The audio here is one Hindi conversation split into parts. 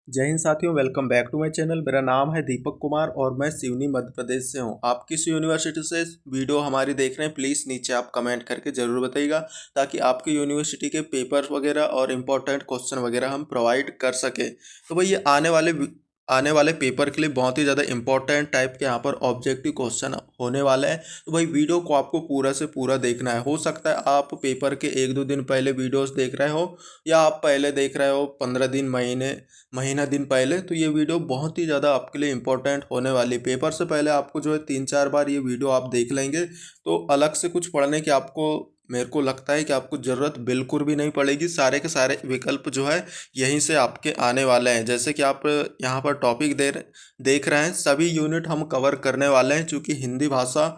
जय हिंद साथियों, welcome back to my channel. मेरा नाम है दीपक कुमार और मैं सिवनी मध्य प्रदेश से हूं। आप किस यूनिवर्सिटी से वीडियो हमारी देख रहे हैं, प्लीज़ नीचे आप कमेंट करके ज़रूर बताइएगा, ताकि आपकी यूनिवर्सिटी के पेपर वगैरह और इम्पोर्टेंट क्वेश्चन वगैरह हम प्रोवाइड कर सकें। तो भाई ये आने वाले पेपर के लिए बहुत ही ज़्यादा इंपॉर्टेंट टाइप के यहाँ पर ऑब्जेक्टिव क्वेश्चन होने वाले हैं। तो भाई वीडियो को आपको पूरा से पूरा देखना है। हो सकता है आप पेपर के 1-2 दिन पहले वीडियोस देख रहे हो, या आप पहले देख रहे हो 15 दिन, महीना दिन पहले। तो ये वीडियो बहुत ही ज़्यादा आपके लिए इंपॉर्टेंट होने वाली। पेपर से पहले आपको जो है 3-4 बार ये वीडियो आप देख लेंगे तो अलग से कुछ पढ़ने की आपको, मेरे को लगता है कि आपको ज़रूरत बिल्कुल भी नहीं पड़ेगी। सारे के सारे विकल्प जो है यहीं से आपके आने वाले हैं। जैसे कि आप यहाँ पर टॉपिक देख रहे हैं, सभी यूनिट हम कवर करने वाले हैं, चूँकि हिंदी भाषा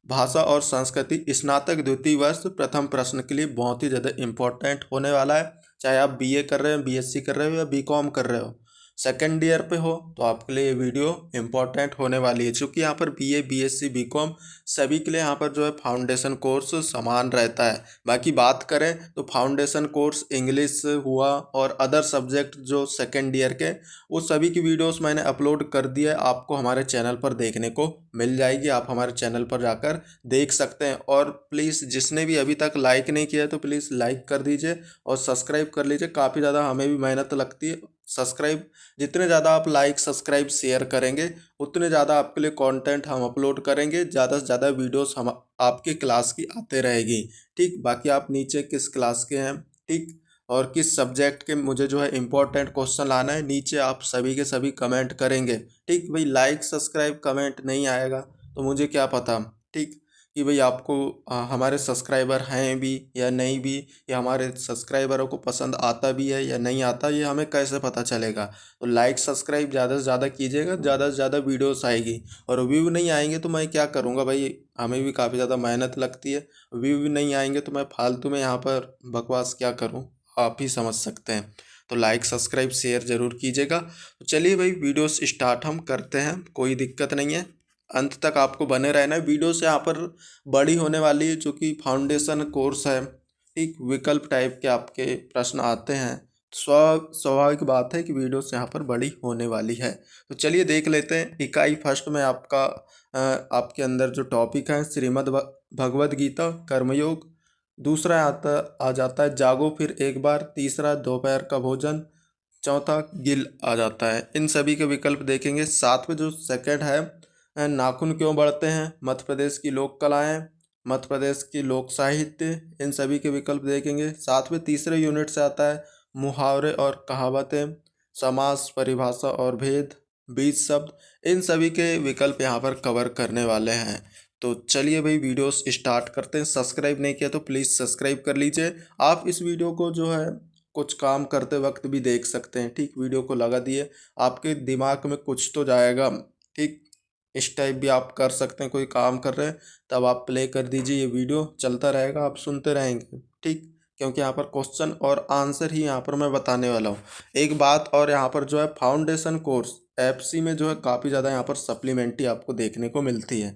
भाषा और संस्कृति स्नातक द्वितीय वर्ष प्रथम प्रश्न के लिए बहुत ही ज़्यादा इम्पोर्टेंट होने वाला है। चाहे आप बीए कर रहे हो, बीएससी कर रहे हो या बीकॉम कर रहे हो, सेकेंड ईयर पे हो, तो आपके लिए ये वीडियो इम्पॉर्टेंट होने वाली है। चूँकि यहाँ पर बीए, बीएससी, बीकॉम सभी के लिए यहाँ पर जो है फाउंडेशन कोर्स समान रहता है। बाकी बात करें तो फाउंडेशन कोर्स इंग्लिश हुआ और अदर सब्जेक्ट जो सेकेंड ईयर के, वो सभी की वीडियोस मैंने अपलोड कर दिया है, आपको हमारे चैनल पर देखने को मिल जाएगी। आप हमारे चैनल पर जाकर देख सकते हैं। और प्लीज़ जिसने भी अभी तक लाइक नहीं किया है तो प्लीज़ लाइक कर दीजिए और सब्सक्राइब कर लीजिए। काफ़ी ज़्यादा हमें भी मेहनत लगती है। सब्सक्राइब जितने ज़्यादा आप लाइक, सब्सक्राइब, शेयर करेंगे, उतने ज़्यादा आपके लिए कंटेंट हम अपलोड करेंगे। ज़्यादा से ज़्यादा वीडियोस हम आपकी क्लास की आते रहेगी। ठीक, बाकी आप नीचे किस क्लास के हैं, ठीक, और किस सब्जेक्ट के मुझे जो है इम्पोर्टेंट क्वेश्चन लाना है, नीचे आप सभी के सभी कमेंट करेंगे। ठीक भाई, लाइक, सब्सक्राइब, कमेंट नहीं आएगा तो मुझे क्या पता, ठीक, कि भाई आपको हमारे सब्सक्राइबर हैं भी या नहीं भी, या हमारे सब्सक्राइबरों को पसंद आता भी है या नहीं आता, ये हमें कैसे पता चलेगा। तो लाइक, सब्सक्राइब ज़्यादा से ज़्यादा कीजिएगा, ज़्यादा से ज़्यादा वीडियोस आएगी। और व्यू नहीं आएंगे तो मैं क्या करूँगा भाई, हमें भी काफ़ी ज़्यादा मेहनत लगती है। व्यू भी नहीं आएंगे तो मैं फालतू में यहाँ पर बकवास क्या करूँ, आप ही समझ सकते हैं। तो लाइक, सब्सक्राइब, शेयर ज़रूर कीजिएगा। तो चलिए भाई, वीडियोस स्टार्ट हम करते हैं, कोई दिक्कत नहीं है। अंत तक आपको बने रहना है। वीडियो से यहाँ पर बड़ी होने वाली है, जो कि फाउंडेशन कोर्स है। ठीक, विकल्प टाइप के आपके प्रश्न आते हैं। स्वाभाविक बात है कि वीडियो से यहाँ पर बड़ी होने वाली है। तो चलिए देख लेते हैं। इकाई फर्स्ट में आपके अंदर जो टॉपिक है, श्रीमद् भगवद गीता कर्मयोग। दूसरा आ जाता है जागो फिर एक बार। तीसरा दोपहर का भोजन। चौथा गिल आ जाता है। इन सभी के विकल्प देखेंगे। साथ में जो सेकंड है, नाखून क्यों बढ़ते हैं, मध्य प्रदेश की लोक कलाएँ, मध्य प्रदेश की लोक साहित्य, इन सभी के विकल्प देखेंगे। साथ में तीसरे यूनिट से आता है मुहावरे और कहावतें, समास, परिभाषा और भेद, बीज शब्द। इन सभी के विकल्प यहाँ पर कवर करने वाले हैं। तो चलिए भाई, वीडियोस स्टार्ट करते हैं। सब्सक्राइब नहीं किया तो प्लीज़ सब्सक्राइब कर लीजिए। आप इस वीडियो को जो है कुछ काम करते वक्त भी देख सकते हैं। ठीक, वीडियो को लगा दिए, आपके दिमाग में कुछ तो जाएगा। ठीक, इस टाइप भी आप कर सकते हैं। कोई काम कर रहे हैं तब आप प्ले कर दीजिए, ये वीडियो चलता रहेगा, आप सुनते रहेंगे। ठीक, क्योंकि यहाँ पर क्वेश्चन और आंसर ही यहाँ पर मैं बताने वाला हूँ। एक बात और, यहाँ पर जो है फाउंडेशन कोर्स एफसी में जो है काफ़ी ज़्यादा यहाँ पर सप्लीमेंट्री आपको देखने को मिलती है,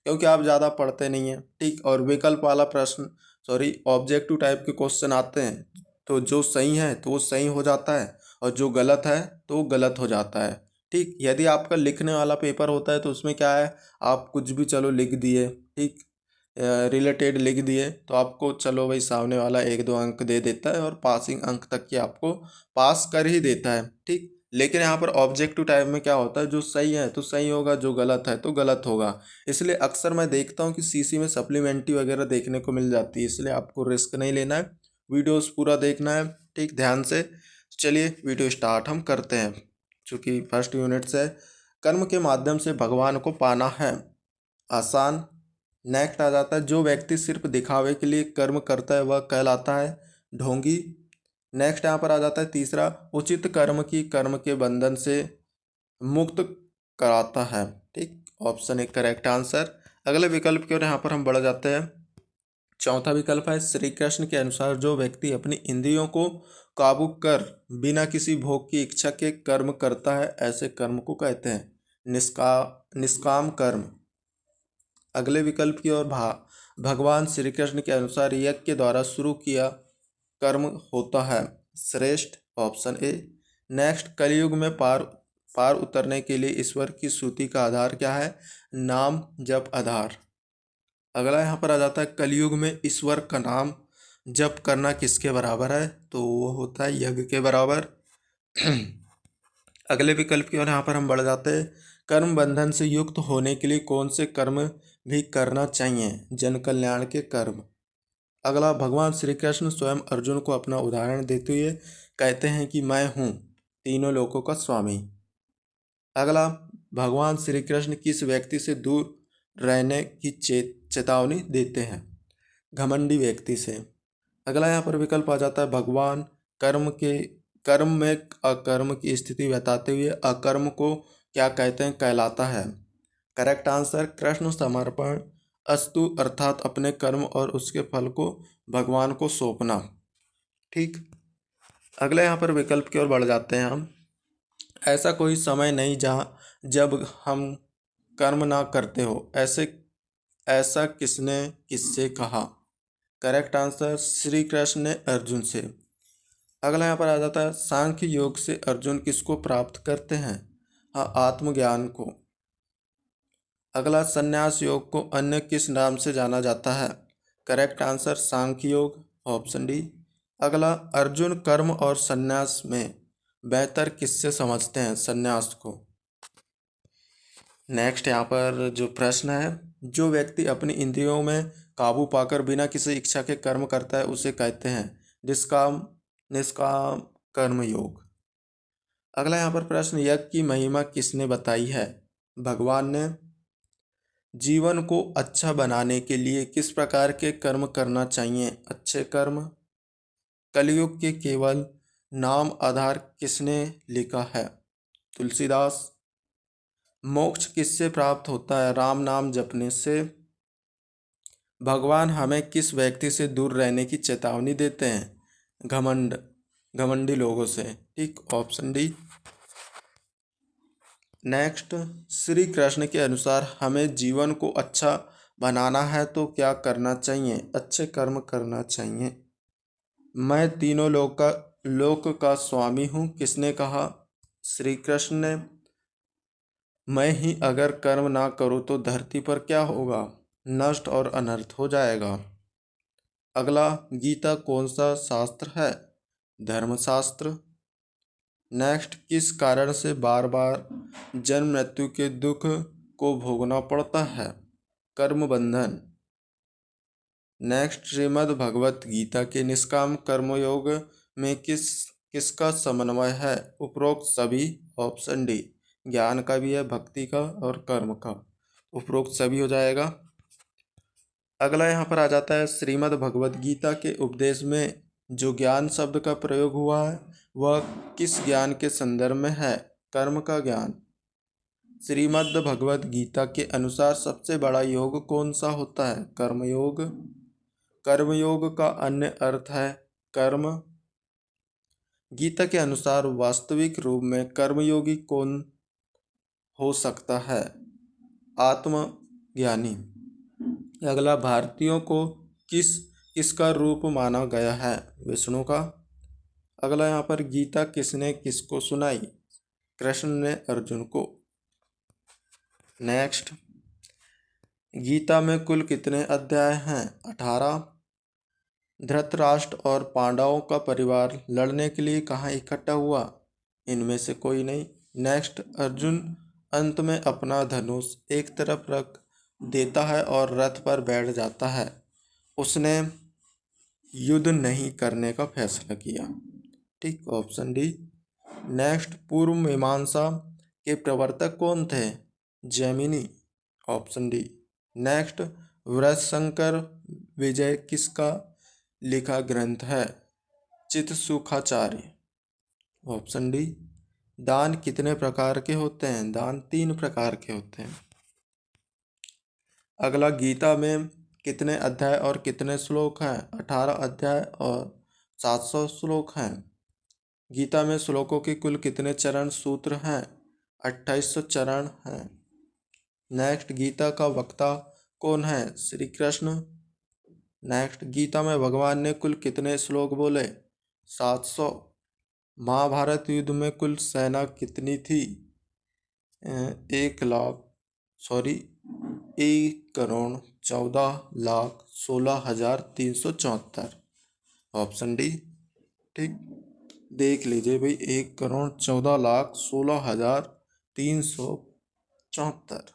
क्योंकि आप ज़्यादा पढ़ते नहीं हैं। ठीक, और विकल्प वाला प्रश्न, सॉरी, ऑब्जेक्टिव टाइप के क्वेश्चन आते हैं, तो जो सही है तो वो सही हो जाता है और जो गलत है तो वो गलत हो जाता है। ठीक, यदि आपका लिखने वाला पेपर होता है तो उसमें क्या है, आप कुछ भी चलो लिख दिए, ठीक, रिलेटेड लिख दिए, तो आपको चलो भाई सामने वाला 1-2 अंक दे देता है और पासिंग अंक तक की आपको पास कर ही देता है। ठीक, लेकिन यहाँ पर ऑब्जेक्टिव टाइप में क्या होता है, जो सही है तो सही होगा, जो गलत है तो गलत होगा। इसलिए अक्सर मैं देखता हूँ कि सीसी में सप्लीमेंट्री वगैरह देखने को मिल जाती है। इसलिए आपको रिस्क नहीं लेना है, वीडियोस पूरा देखना है, ठीक, ध्यान से। चलिए वीडियो स्टार्ट हम करते हैं। चूँकि फर्स्ट यूनिट से कर्म के माध्यम से भगवान को पाना है, आसान। नेक्स्ट आ जाता है जो व्यक्ति सिर्फ दिखावे के लिए कर्म करता है वह कहलाता है ढोंगी। नेक्स्ट यहाँ पर आ जाता है तीसरा, उचित कर्म की कर्म के बंधन से मुक्त कराता है। ठीक, ऑप्शन एक करेक्ट आंसर। अगले विकल्प की ओर यहाँ पर हम बढ़ जाते हैं। चौथा विकल्प है श्री कृष्ण के अनुसार जो व्यक्ति अपनी इंद्रियों को काबू कर बिना किसी भोग की इच्छा के कर्म करता है, ऐसे कर्म को कहते हैं निष्काम कर्म। अगले विकल्प की ओर भगवान श्री कृष्ण के अनुसार यज्ञ के द्वारा शुरू किया कर्म होता है श्रेष्ठ, ऑप्शन ए। नेक्स्ट, कलयुग में पार पार उतरने के लिए ईश्वर की स्तुति का आधार क्या है? नाम जप आधार। अगला यहाँ पर आ जाता है, कलयुग में ईश्वर का नाम जप करना किसके बराबर है? तो वो होता है यज्ञ के बराबर। अगले विकल्प की ओर यहाँ पर हम बढ़ जाते हैं, कर्म बंधन से युक्त होने के लिए कौन से कर्म भी करना चाहिए? जन कल्याण के कर्म। अगला, भगवान श्री कृष्ण स्वयं अर्जुन को अपना उदाहरण देते हुए कहते हैं कि मैं हूँ तीनों लोकों का स्वामी। अगला, भगवान श्री कृष्ण किस व्यक्ति से दूर रहने की चेतावनी देते हैं? घमंडी व्यक्ति से। अगला यहाँ पर विकल्प आ जाता है, भगवान कर्म में अकर्म की स्थिति बताते हुए अकर्म को क्या कहते हैं? कहलाता है। करेक्ट आंसर, कृष्ण समर्पण अस्तु, अर्थात अपने कर्म और उसके फल को भगवान को सौंपना। ठीक। अगले यहाँ पर विकल्प की ओर बढ़ जाते हैं हम, ऐसा कोई समय नहीं जब हम कर्म ना करते हो, ऐसा किसने किससे कहा? करेक्ट आंसर, श्री कृष्ण ने अर्जुन से। अगला यहाँ पर आ जाता है, सांख्य योग से अर्जुन किसको प्राप्त करते हैं? हाँ, आत्मज्ञान को। अगला, संन्यास योग को अन्य किस नाम से जाना जाता है? करेक्ट आंसर, सांख्य योग, ऑप्शन डी। अगला, अर्जुन कर्म और संन्यास में बेहतर किससे समझते हैं? संन्यास को। नेक्स्ट यहाँ पर जो प्रश्न है, जो व्यक्ति अपनी इंद्रियों में काबू पाकर बिना किसी इच्छा के कर्म करता है उसे कहते हैं निष्काम कर्म योग। अगला यहाँ पर प्रश्न, यज्ञ की महिमा किसने बताई है? भगवान ने। जीवन को अच्छा बनाने के लिए किस प्रकार के कर्म करना चाहिए? अच्छे कर्म। कलयुग के केवल नाम आधार किसने लिखा है? तुलसीदास। मोक्ष किससे प्राप्त होता है? राम नाम जपने से। भगवान हमें किस व्यक्ति से दूर रहने की चेतावनी देते हैं? घमंडी लोगों से। ठीक, option D. Next, Shri Krishna के अनुसार हमें जीवन को अच्छा बनाना है तो क्या करना चाहिए? अच्छे कर्म करना चाहिए। मैं तीनों लोक का स्वामी हूँ किसने कहा? श्री कृष्ण ने। मैं ही अगर कर्म ना करूँ तो धरती पर क्या होगा? नष्ट और अनर्थ हो जाएगा। अगला, गीता कौन सा शास्त्र है? धर्मशास्त्र। नेक्स्ट, किस कारण से बार बार जन्म मृत्यु के दुख को भोगना पड़ता है? कर्म बंधन। नेक्स्ट, श्रीमद् भगवत गीता के निष्काम कर्मयोग में किसका समन्वय है? उपरोक्त सभी, ऑप्शन डी। ज्ञान का भी है, भक्ति का और कर्म का, उपरोक्त सभी हो जाएगा। अगला यहाँ पर आ जाता है, श्रीमद् भगवत गीता के उपदेश में जो ज्ञान शब्द का प्रयोग हुआ है वह किस ज्ञान के संदर्भ में है? कर्म का ज्ञान। श्रीमद् भगवत गीता के अनुसार सबसे बड़ा योग कौन सा होता है? कर्मयोग। कर्मयोग का अन्य अर्थ है कर्म। गीता के अनुसार वास्तविक रूप में कर्मयोगी कौन हो सकता है? आत्मज्ञानी। अगला, भारतीयों को किसका रूप माना गया है? विष्णु का। अगला यहाँ पर, गीता किसने किसको सुनाई? कृष्ण ने अर्जुन को। नेक्स्ट, गीता में कुल कितने अध्याय हैं? 18। धृतराष्ट्र और पांडवों का परिवार लड़ने के लिए कहाँ इकट्ठा हुआ? इनमें से कोई नहीं। नेक्स्ट, अर्जुन अंत में अपना धनुष एक तरफ रख देता है और रथ पर बैठ जाता है। उसने युद्ध नहीं करने का फैसला किया। ठीक, ऑप्शन डी। नेक्स्ट, पूर्व मीमांसा के प्रवर्तक कौन थे? Jaimini, option D. नेक्स्ट, वृषशंकर विजय किसका लिखा ग्रंथ है? Chitsukhacharya, option D. दान कितने प्रकार के होते हैं? दान 3 प्रकार के होते हैं। अगला, गीता में कितने अध्याय और कितने श्लोक हैं? 18 अध्याय और 700 श्लोक हैं। गीता में श्लोकों के कुल कितने चरण सूत्र हैं? 2800 चरण हैं। नेक्स्ट, गीता का वक्ता कौन है? श्री कृष्ण। नेक्स्ट, गीता में भगवान ने कुल कितने श्लोक बोले? 700। महाभारत युद्ध में कुल सेना कितनी थी? 1,14,16,374। Option D. ठीक, देख लीजिए भाई, 1,14,16,374।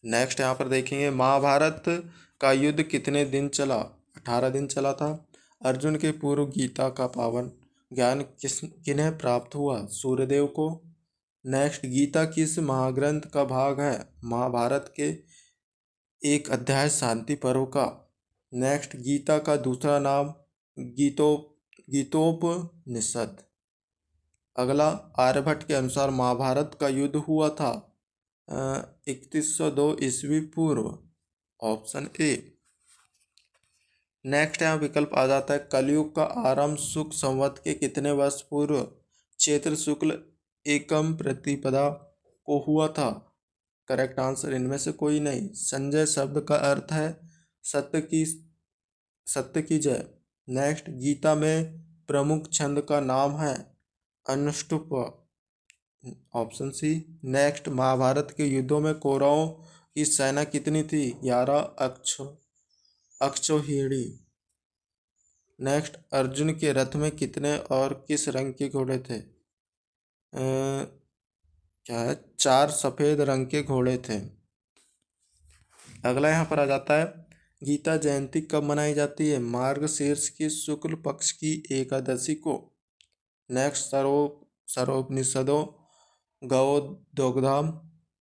नेक्स्ट यहाँ पर देखेंगे, महाभारत का युद्ध कितने दिन चला? 18 दिन चला था। अर्जुन के पूर्व गीता का पावन ज्ञान किन्हें प्राप्त हुआ? सूर्यदेव को। नेक्स्ट, गीता किस महाग्रंथ का भाग है? महाभारत के एक अध्याय शांति पर्व का। नेक्स्ट, गीता का दूसरा नाम गीतोपनिषद। अगला, आर्यभट्ट के अनुसार महाभारत का युद्ध हुआ था 3102 ईस्वी पूर्व। Option A. नेक्स्ट यहाँ विकल्प आ जाता है, कलयुग का आरंभ शुक संवत के कितने वर्ष पूर्व चैत्र शुक्ल एकम प्रतिपदा को हुआ था? करेक्ट आंसर इनमें से कोई नहीं। संजय शब्द का अर्थ है सत्य की जय। नेक्स्ट, गीता में प्रमुख छंद का नाम है अनुष्टुप। Option C. नेक्स्ट, महाभारत के युद्धों में कौरवों की सेना कितनी थी? 11 अक्षौहिणी। नेक्स्ट, अर्जुन के रथ में कितने और किस रंग के घोड़े थे? क्या है? 4 सफेद रंग के घोड़े थे। अगला यहाँ पर आ जाता है, गीता जयंती कब मनाई जाती है? मार्गशीर्ष की शुक्ल पक्ष की एकादशी को। नेक्स्ट, सर्वोपनिषदों गवोदग्धाम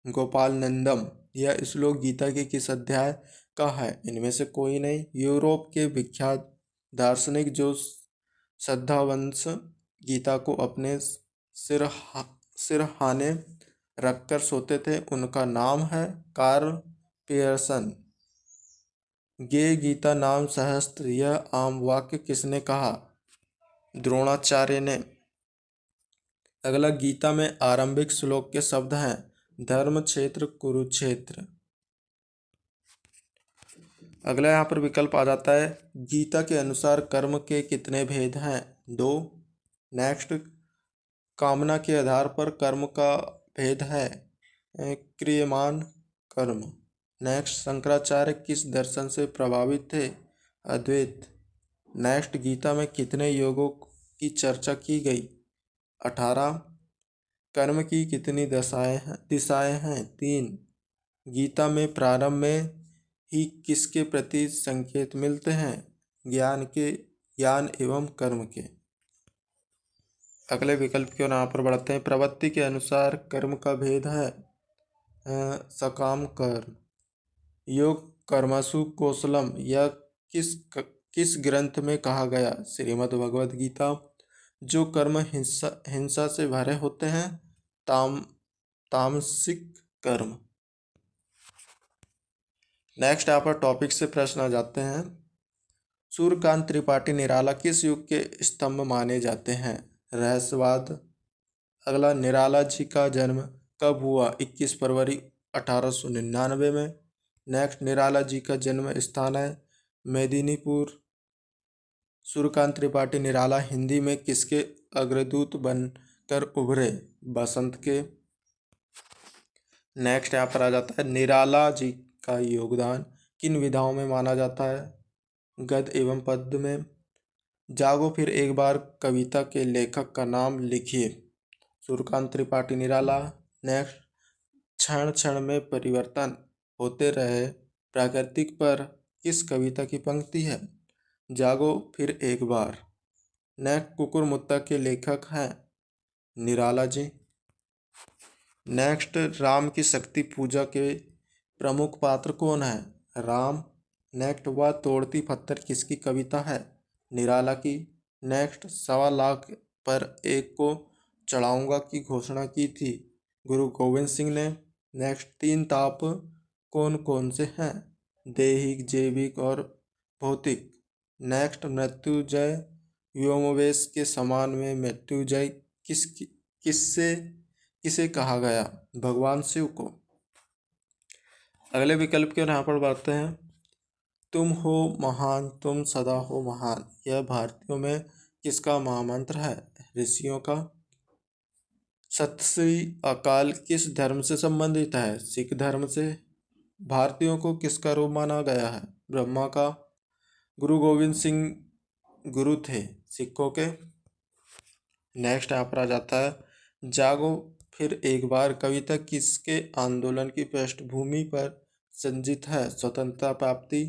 गोपाल नंदम यह श्लोक गीता के किस अध्याय का है? इनमें से कोई नहीं। यूरोप के विख्यात दार्शनिक जो श्रद्धावंश गीता को अपने सिरहाने रखकर सोते थे उनका नाम है कार्ल पियर्सन। गे गीता नाम सहस्त्र यह आम वाक्य किसने कहा? द्रोणाचार्य ने। अगला, गीता में आरंभिक श्लोक के शब्द हैं धर्म क्षेत्र कुरुक्षेत्र। अगला यहाँ पर विकल्प आ जाता है, गीता के अनुसार कर्म के कितने भेद हैं? 2। नेक्स्ट, कामना के आधार पर कर्म का भेद है क्रियमान कर्म। नेक्स्ट, शंकराचार्य किस दर्शन से प्रभावित थे? अद्वैत। नेक्स्ट, गीता में कितने योगों की चर्चा की गई? 18। कर्म की कितनी दिशाएं हैं? 3। गीता में प्रारंभ में ही किसके प्रति संकेत मिलते हैं? ज्ञान एवं कर्म के। अगले विकल्प की ओर यहाँ पर बढ़ते हैं, प्रवृत्ति के अनुसार कर्म का भेद है सकाम कर्म। योग कर्मसु कौशलम यह किस ग्रंथ में कहा गया? श्रीमद् भगवद गीता। जो कर्म हिंसा से भरे होते हैं तामसिक कर्म। नेक्स्ट यहाँ पर टॉपिक से प्रश्न आ जाते हैं, सूर्यकांत त्रिपाठी निराला किस युग के स्तंभ माने जाते हैं? रहस्यवाद। अगला, निराला जी का जन्म कब हुआ? 21 फरवरी 1899 में। नेक्स्ट, निराला जी का जन्म स्थान है मेदिनीपुर। सूर्यकांत त्रिपाठी निराला हिंदी में किसके अग्रदूत बनकर उभरे? बसंत के। नेक्स्ट यहाँ पर आ जाता है, निराला जी का योगदान किन विधाओं में माना जाता है? गद्य एवं पद्य में। जागो फिर एक बार कविता के लेखक का नाम लिखिए। सूर्यकांत त्रिपाठी निराला। नेक्स्ट, क्षण क्षण में परिवर्तन होते रहे प्राकृतिक पर किस कविता की पंक्ति है? जागो फिर एक बार। नेक्स्ट, कुकुर मुत्ता के लेखक हैं निराला जी। नेक्स्ट, राम की शक्ति पूजा के प्रमुख पात्र कौन है? राम। नेक्स्ट, वह तोड़ती पत्थर किसकी कविता है? निराला की। नेक्स्ट, 1.25 लाख पर एक को चढ़ाऊंगा की घोषणा की थी गुरु गोविंद सिंह ने। नेक्स्ट, 3 ताप कौन कौन से हैं? दैहिक, जैविक और भौतिक। नेक्स्ट, मृत्युंजय व्योमवेश के समान में मृत्युंजय किसे कहा गया? भगवान शिव को। अगले विकल्प के यहाँ पर बढ़ते हैं, तुम हो महान तुम सदा हो महान यह भारतीयों में किसका महामंत्र है? ऋषियों का। सत श्री अकाल किस धर्म से संबंधित है? सिख धर्म से। भारतीयों को किसका रूप माना गया है? ब्रह्मा का। गुरु गोविंद सिंह गुरु थे सिखों के। नेक्स्ट यहाँ पर आ जाता है जागो फिर एक बार कविता किसके आंदोलन की पृष्ठभूमि पर संजित है? स्वतंत्रता प्राप्ति।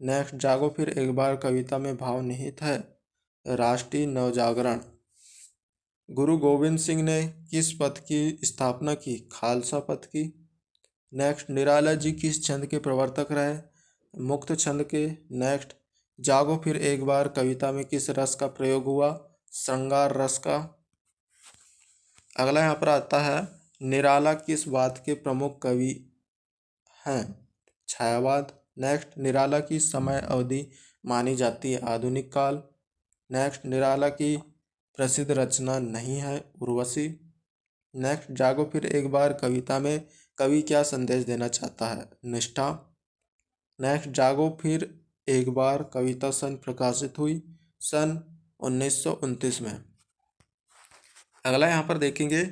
नेक्स्ट जागो फिर एक बार कविता में भाव निहित है? राष्ट्रीय नवजागरण। गुरु गोविंद सिंह ने किस पद की स्थापना की? खालसा पद की। नेक्स्ट निराला जी किस छंद के प्रवर्तक रहे? मुक्त छंद के। नेक्स्ट जागो फिर एक बार कविता में किस रस का प्रयोग हुआ? श्रृंगार रस का। अगला यहाँ पर आता है निराला किस वाद के प्रमुख कवि हैं? छायावाद। नेक्स्ट निराला की समय अवधि मानी जाती है आधुनिक काल। नेक्स्ट निराला की प्रसिद्ध रचना नहीं है उर्वशी। नेक्स्ट जागो फिर एक बार कविता में कवि क्या संदेश देना चाहता है? निष्ठा। नेक्स्ट जागो फिर एक बार कविता सन प्रकाशित हुई? सन 1929 में। अगला यहाँ पर देखेंगे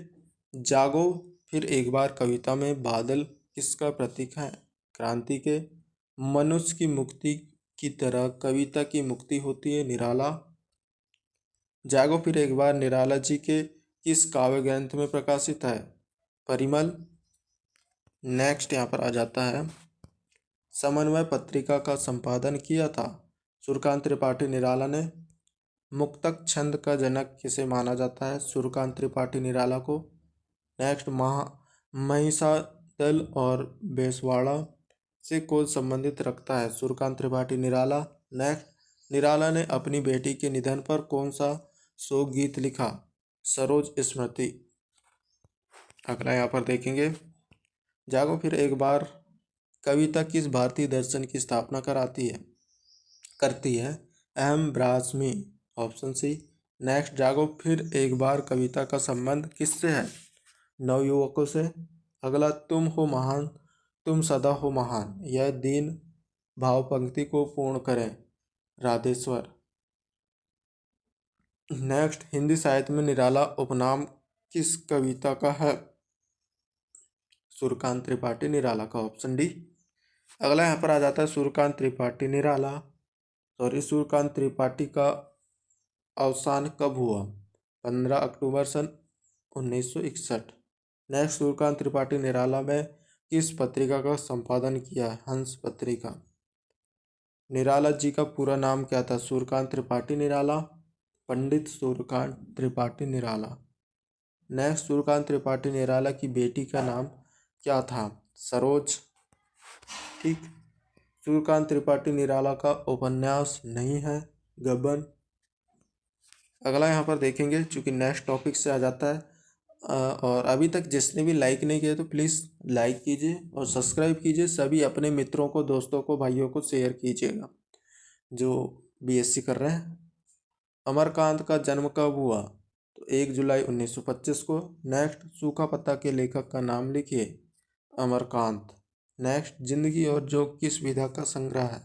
जागो फिर एक बार कविता में बादल किसका प्रतीक है? क्रांति के। मनुष्य की मुक्ति की तरह कविता की मुक्ति होती है निराला। जागो फिर एक बार निराला जी के किस काव्य ग्रंथ में प्रकाशित है? परिमल। नेक्स्ट यहाँ पर आ जाता है समन्वय पत्रिका का संपादन किया था? सूर्यकांत त्रिपाठी निराला ने। मुक्तक छंद का जनक किसे माना जाता है? सूर्यकांत त्रिपाठी निराला को। नेक्स्ट महिषादल और बेसवाड़ा से कौन संबंधित रखता है? सूर्यकांत त्रिपाठी निराला। नेक्स्ट निराला ने अपनी बेटी के निधन पर कौन सा शोक गीत लिखा? सरोज स्मृति। अगला यहाँ पर देखेंगे जागो फिर एक बार कविता किस भारतीय दर्शन की स्थापना करती है? अहम ब्राह्मी। Option C. नेक्स्ट जागो फिर एक बार कविता का संबंध किससे है? नवयुवकों से। अगला तुम हो महान तुम सदा हो महान यह दीन भाव पंक्ति को पूर्ण करें। राधेश्वर। नेक्स्ट हिंदी साहित्य में निराला उपनाम किस कविता का है? सूर्यकांत त्रिपाठी निराला का। Option D. अगला यहाँ पर आ जाता है सूर्यकांत त्रिपाठी का अवसान कब हुआ? 15 अक्टूबर सन 1961। नेक्स्ट सूर्यकांत त्रिपाठी निराला में किस पत्रिका का संपादन किया? हंस पत्रिका। निराला जी का पूरा नाम क्या था? सूर्यकांत त्रिपाठी निराला। पंडित सूर्यकांत त्रिपाठी निराला। नेक्स्ट सूर्यकांत त्रिपाठी निराला की बेटी का नाम क्या था? सरोज। ठीक। सूर्यकांत त्रिपाठी निराला का उपन्यास नहीं है गबन। अगला यहाँ पर देखेंगे चूँकि नेक्स्ट टॉपिक से आ जाता है और अभी तक जिसने भी लाइक नहीं किया तो प्लीज़ लाइक कीजिए और सब्सक्राइब कीजिए। सभी अपने मित्रों को दोस्तों को भाइयों को शेयर कीजिएगा जो बीएससी कर रहे हैं। अमरकांत का जन्म कब हुआ? तो 1 जुलाई 1925 को। नेक्स्ट सूखा पत्ता के लेखक का नाम लिखिए। अमरकांत। नेक्स्ट जिंदगी और जोक किस विधा का संग्रह है?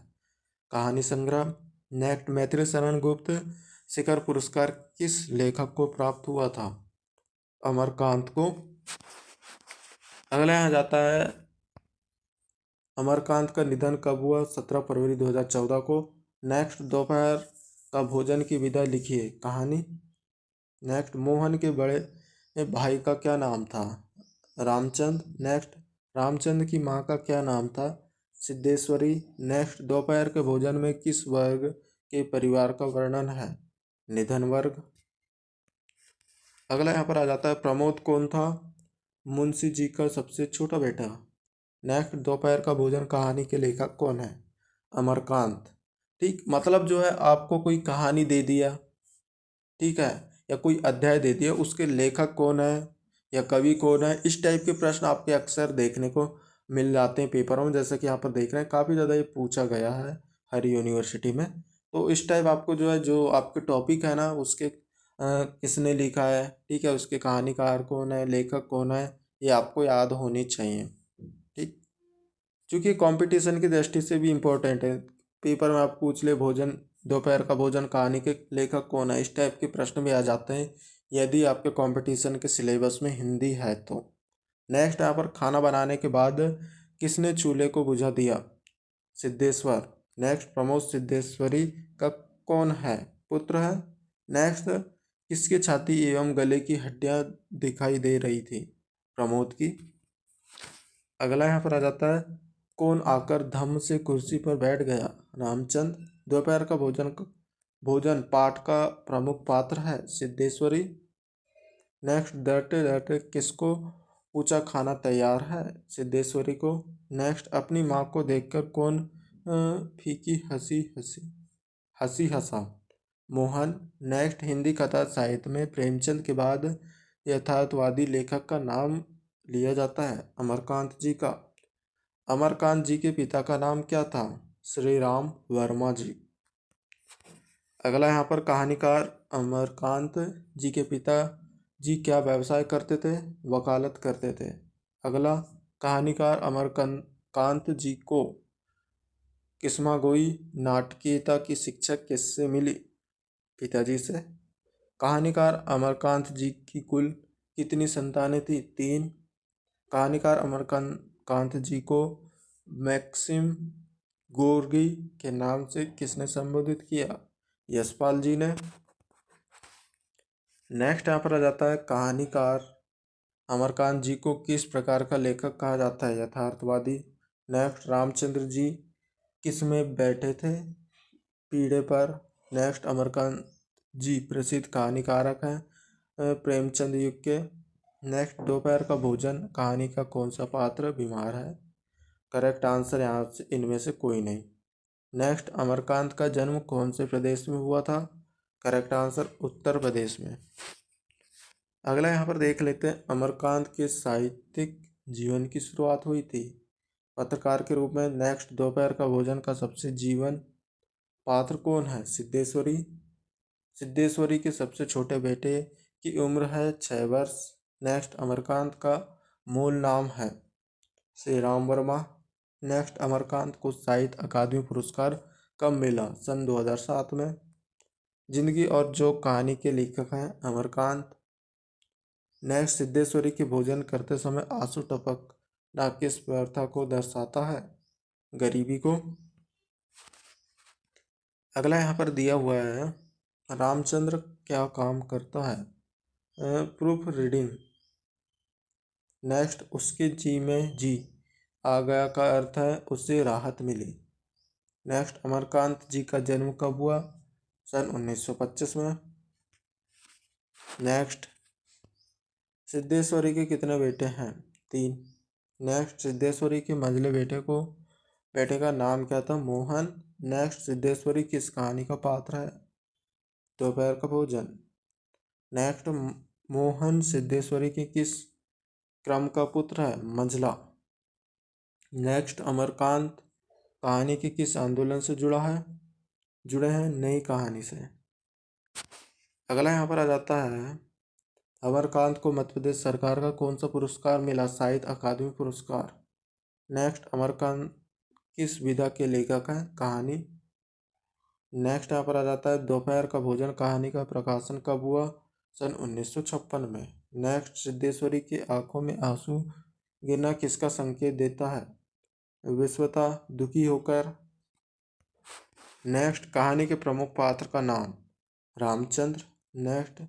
कहानी संग्रह। नेक्स्ट मैत्री शरण गुप्त शिखर पुरस्कार किस लेखक को प्राप्त हुआ था? अमरकांत को। अगला यहाँ जाता है अमरकांत का निधन कब हुआ? 17 फरवरी 2014 को। नेक्स्ट दोपहर का भोजन की विधा लिखिए। कहानी। नेक्स्ट मोहन के बड़े भाई का क्या नाम था? रामचंद। नेक्स्ट रामचंद की माँ का क्या नाम था? सिद्धेश्वरी। नेक्स्ट दोपहर के भोजन में किस वर्ग के परिवार का वर्णन है? निधन वर्ग। अगला यहाँ पर आ जाता है प्रमोद कौन था? मुंशी जी का सबसे छोटा बेटा। नेक्स्ट दोपहर का भोजन कहानी के लेखक कौन है? अमरकांत। ठीक। मतलब जो है आपको कोई कहानी दे दिया, ठीक है, या कोई अध्याय दे दिया, उसके लेखक कौन है या कवि कौन है, इस टाइप के प्रश्न आपके अक्सर देखने को मिल जाते हैं पेपरों में। जैसे कि यहाँ पर देख रहे हैं काफ़ी ज़्यादा ये पूछा गया है हर यूनिवर्सिटी में। तो इस टाइप आपको जो है जो आपके टॉपिक है ना उसके किसने लिखा है, ठीक है, उसके कहानीकार कौन है, लेखक कौन है, ये आपको याद होनी चाहिए। ठीक। क्योंकि कंपटीशन की दृष्टि से भी इम्पोर्टेंट है। पेपर में आप पूछ ले भोजन दोपहर का भोजन कहानी के लेखक कौन है, इस टाइप के प्रश्न भी आ जाते हैं। यदि आपके कंपटीशन के सिलेबस में हिंदी है तो। नेक्स्ट यहाँ पर खाना बनाने के बाद किसने चूल्हे को बुझा दिया? सिद्धेश्वर। नेक्स्ट प्रमोद सिद्धेश्वरी का कौन है? पुत्र है। नेक्स्ट किसकी छाती एवं गले की हड्डियां दिखाई दे रही थी? प्रमोद की। अगला यहाँ पर आ जाता है, कौन आकर धम्म से कुर्सी पर बैठ गया? रामचंद्र। दोपहर का भोजन पाठ का प्रमुख पात्र है? सिद्धेश्वरी। नेक्स्ट डरते डरते किसको पूछा खाना तैयार है? सिद्धेश्वरी को। नेक्स्ट अपनी माँ को देखकर कौन फीकी हंसी हंसा? मोहन। नेक्स्ट हिंदी कथा साहित्य में प्रेमचंद के बाद यथार्थवादी लेखक का नाम लिया जाता है? अमरकांत जी का। अमरकांत जी के पिता का नाम क्या था? श्री राम वर्मा जी। अगला यहाँ पर कहानीकार अमरकांत जी के पिता जी क्या व्यवसाय करते थे? वकालत करते थे। अगला, कहानीकार अमरकांत जी को किस्मागोई नाटकीयता की शिक्षा किससे मिली? पिताजी से। कहानीकार अमरकांत जी की कुल कितनी संतानें थी? 3। कहानीकार अमरकांत जी को मैक्सिम गोर्गी के नाम से किसने संबोधित किया? यशपाल जी ने। नेक्स्ट यहाँ पर आ जाता है, कहानीकार अमरकांत जी को किस प्रकार का लेखक कहा जाता है? यथार्थवादी। नेक्स्ट, रामचंद्र जी किस में बैठे थे? पीढ़े पर। नेक्स्ट, अमरकांत जी प्रसिद्ध कहानीकारक हैं प्रेमचंद युग के। नेक्स्ट, दोपहर का भोजन कहानी का कौन सा पात्र बीमार है? करेक्ट आंसर यहाँ से इनमें से कोई नहीं। नेक्स्ट, अमरकांत का जन्म कौन से प्रदेश में हुआ था? करेक्ट आंसर उत्तर प्रदेश में। अगला यहाँ पर देख लेते हैं, अमरकांत के साहित्यिक जीवन की शुरुआत हुई थी पत्रकार के रूप में। नेक्स्ट, दोपहर का भोजन का सबसे जीवन पात्र कौन है? सिद्धेश्वरी। सिद्धेश्वरी के सबसे छोटे बेटे की उम्र है 6 वर्ष। नेक्स्ट, अमरकांत का मूल नाम है श्री राम वर्मा। नेक्स्ट, अमरकांत को साहित्य अकादमी पुरस्कार कब मिला? सन 2007 में। जिंदगी और जोक कहानी के लेखक हैं अमरकांत। नेक्स्ट, सिद्धेश्वरी के भोजन करते समय आंसू टपकना किस व्यर्था को दर्शाता है? गरीबी को। अगला यहाँ पर दिया हुआ है, रामचंद्र क्या काम करता है? Proof reading. नेक्स्ट, उसके जी में जी आ गया का अर्थ है उसे राहत मिली। नेक्स्ट, अमरकांत जी का जन्म कब हुआ? सन 1925 में। नेक्स्ट, सिद्धेश्वरी के कितने बेटे हैं? 3। नेक्स्ट, सिद्धेश्वरी के मझले बेटे का नाम क्या था? मोहन। नेक्स्ट, सिद्धेश्वरी किस कहानी का पात्र है? दोपहर का भोजन। नेक्स्ट, मोहन सिद्धेश्वरी के किस क्रम का पुत्र है? मंझला। नेक्स्ट, अमरकांत कहानी के किस आंदोलन से जुड़े हैं? नई कहानी से। अगला यहाँ पर आ जाता है, अमरकांत को मध्य प्रदेश सरकार का कौन सा पुरस्कार मिला? साहित्य अकादमी पुरस्कार। नेक्स्ट, अमरकांत किस विधा के लेखक हैं? कहानी। नेक्स्ट यहाँ पर आ जाता है, दोपहर का भोजन कहानी का प्रकाशन कब हुआ? सन 1956 में। नेक्स्ट, सिद्धेश्वरी की आंखों में आंसू गिरना किसका संकेत देता है? विश्वता दुखी होकर। नेक्स्ट, कहानी के प्रमुख पात्र का नाम? रामचंद्र। नेक्स्ट,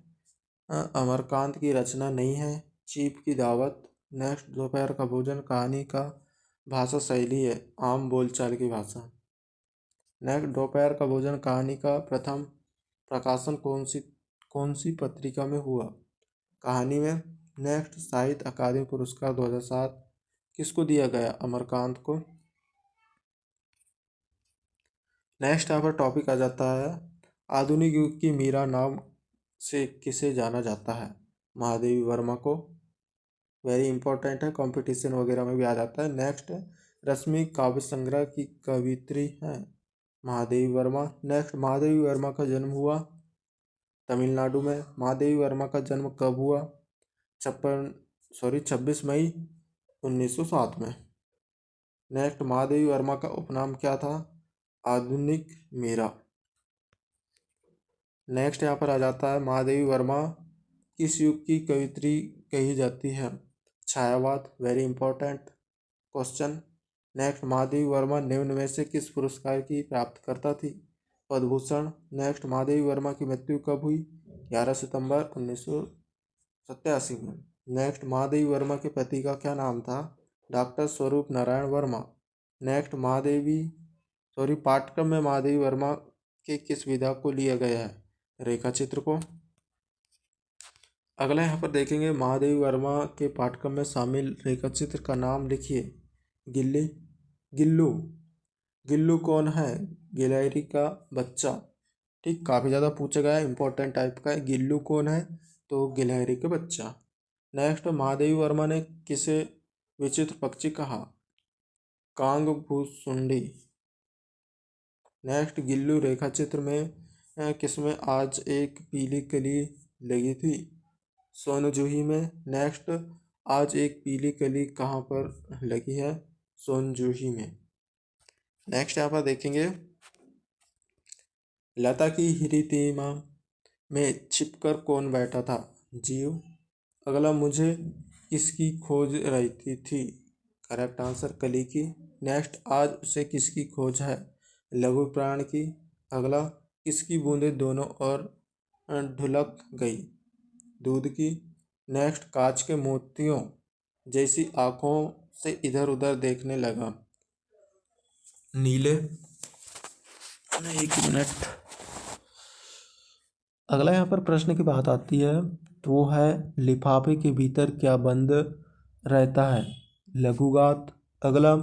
अमरकांत की रचना नहीं है चीप की दावत। नेक्स्ट, दोपहर का भोजन कहानी का भाषा शैली है आम बोलचाल की भाषा। नेक्स्ट, दोपहर का भोजन कहानी का प्रथम प्रकाशन कौन सी पत्रिका में हुआ? कहानी में। नेक्स्ट, साहित्य अकादमी पुरस्कार 2007 किसको दिया गया? अमरकांत को। नेक्स्ट यहाँ पर टॉपिक आ जाता है, आधुनिक युग की मीरा नाम से किसे जाना जाता है? महादेवी वर्मा को। वेरी इंपॉर्टेंट है, कंपटीशन वगैरह में भी आ जाता है। नेक्स्ट, रश्मि काव्य संग्रह की कवित्री है महादेवी वर्मा। नेक्स्ट, महादेवी वर्मा का जन्म हुआ तमिलनाडु में। महादेवी वर्मा का जन्म कब हुआ? 26 मई 1907 में। नेक्स्ट, महादेवी वर्मा का उपनाम क्या था? आधुनिक मीरा। नेक्स्ट यहाँ पर आ जाता है, महादेवी वर्मा किस युग की कवियत्री कही जाती है? छायावाद, very important question. Next, Mahadevi Verma निम्न में से किस पुरस्कार की प्राप्तकर्ता थी? पद्मभूषण। नेक्स्ट, महादेवी वर्मा की मृत्यु कब हुई? 11 सितंबर 1987 में। नेक्स्ट, महादेवी वर्मा के पति का क्या नाम था? डॉक्टर स्वरूप नारायण वर्मा। नेक्स्ट, पाठ्यक्रम में महादेवी वर्मा के किस विधा को लिया गया है? रेखा चित्र को। अगला यहाँ पर देखेंगे, महादेवी वर्मा के पाठ्यक्रम में शामिल रेखा चित्र का नाम लिखिए। गिल्लू। गिल्लू कौन है? गिलहरी का बच्चा। ठीक, काफ़ी ज़्यादा पूछा गया है, इंपॉर्टेंट टाइप का है। गिल्लू कौन है? तो गिलहरी का बच्चा। नेक्स्ट, महादेवी वर्मा ने किसे विचित्र पक्षी कहा? कांग भूसुंडी। नेक्स्ट, गिल्लू रेखा चित्र में किसमें आज एक पीली कली लगी थी? सोनजूही में। नेक्स्ट, आज एक पीली कली कहाँ पर लगी है? सोनजूही में। नेक्स्ट यहाँ पर देखेंगे, लता की हिरितिमा में छिपकर कौन बैठा था? जीव। अगला, मुझे किसकी खोज रहती थी? करेक्ट आंसर, कली की। नेक्स्ट, आज उसे किसकी खोज है? लघु प्राण की। अगला, किसकी बूंदें दोनों ओर ढुलक गई? दूध की। नेक्स्ट, कांच के मोतियों जैसी आंखों से इधर उधर देखने लगा। नीले। एक मिनट। अगला यहाँ पर प्रश्न की बात आती है, तो वो है, लिफाफे के भीतर क्या बंद रहता है? लघुगात। अगला,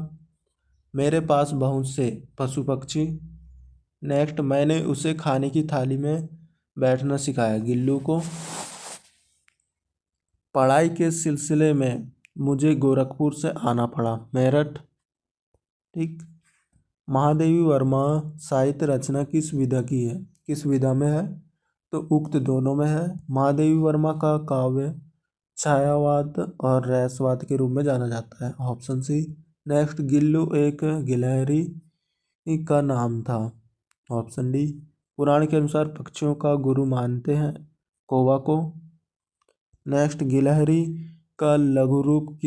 मेरे पास बहुत से पशु पक्षी। नेक्स्ट, मैंने उसे खाने की थाली में बैठना सिखाया, गिल्लू को। पढ़ाई के सिलसिले में मुझे गोरखपुर से आना पड़ा, मेरठ। ठीक। महादेवी वर्मा साहित्य रचना किस विधा की है? किस विधा में है? तो उक्त दोनों में है। महादेवी वर्मा का काव्य छायावाद और रहस्यवाद के रूप में जाना जाता है, ऑप्शन सी। नेक्स्ट, गिल्लू एक गिलहरी का नाम था, ऑप्शन डी। पुराण के अनुसार पक्षियों का गुरु मानते हैं कौवा को। नेक्स्ट, गिलहरी का लघु रूप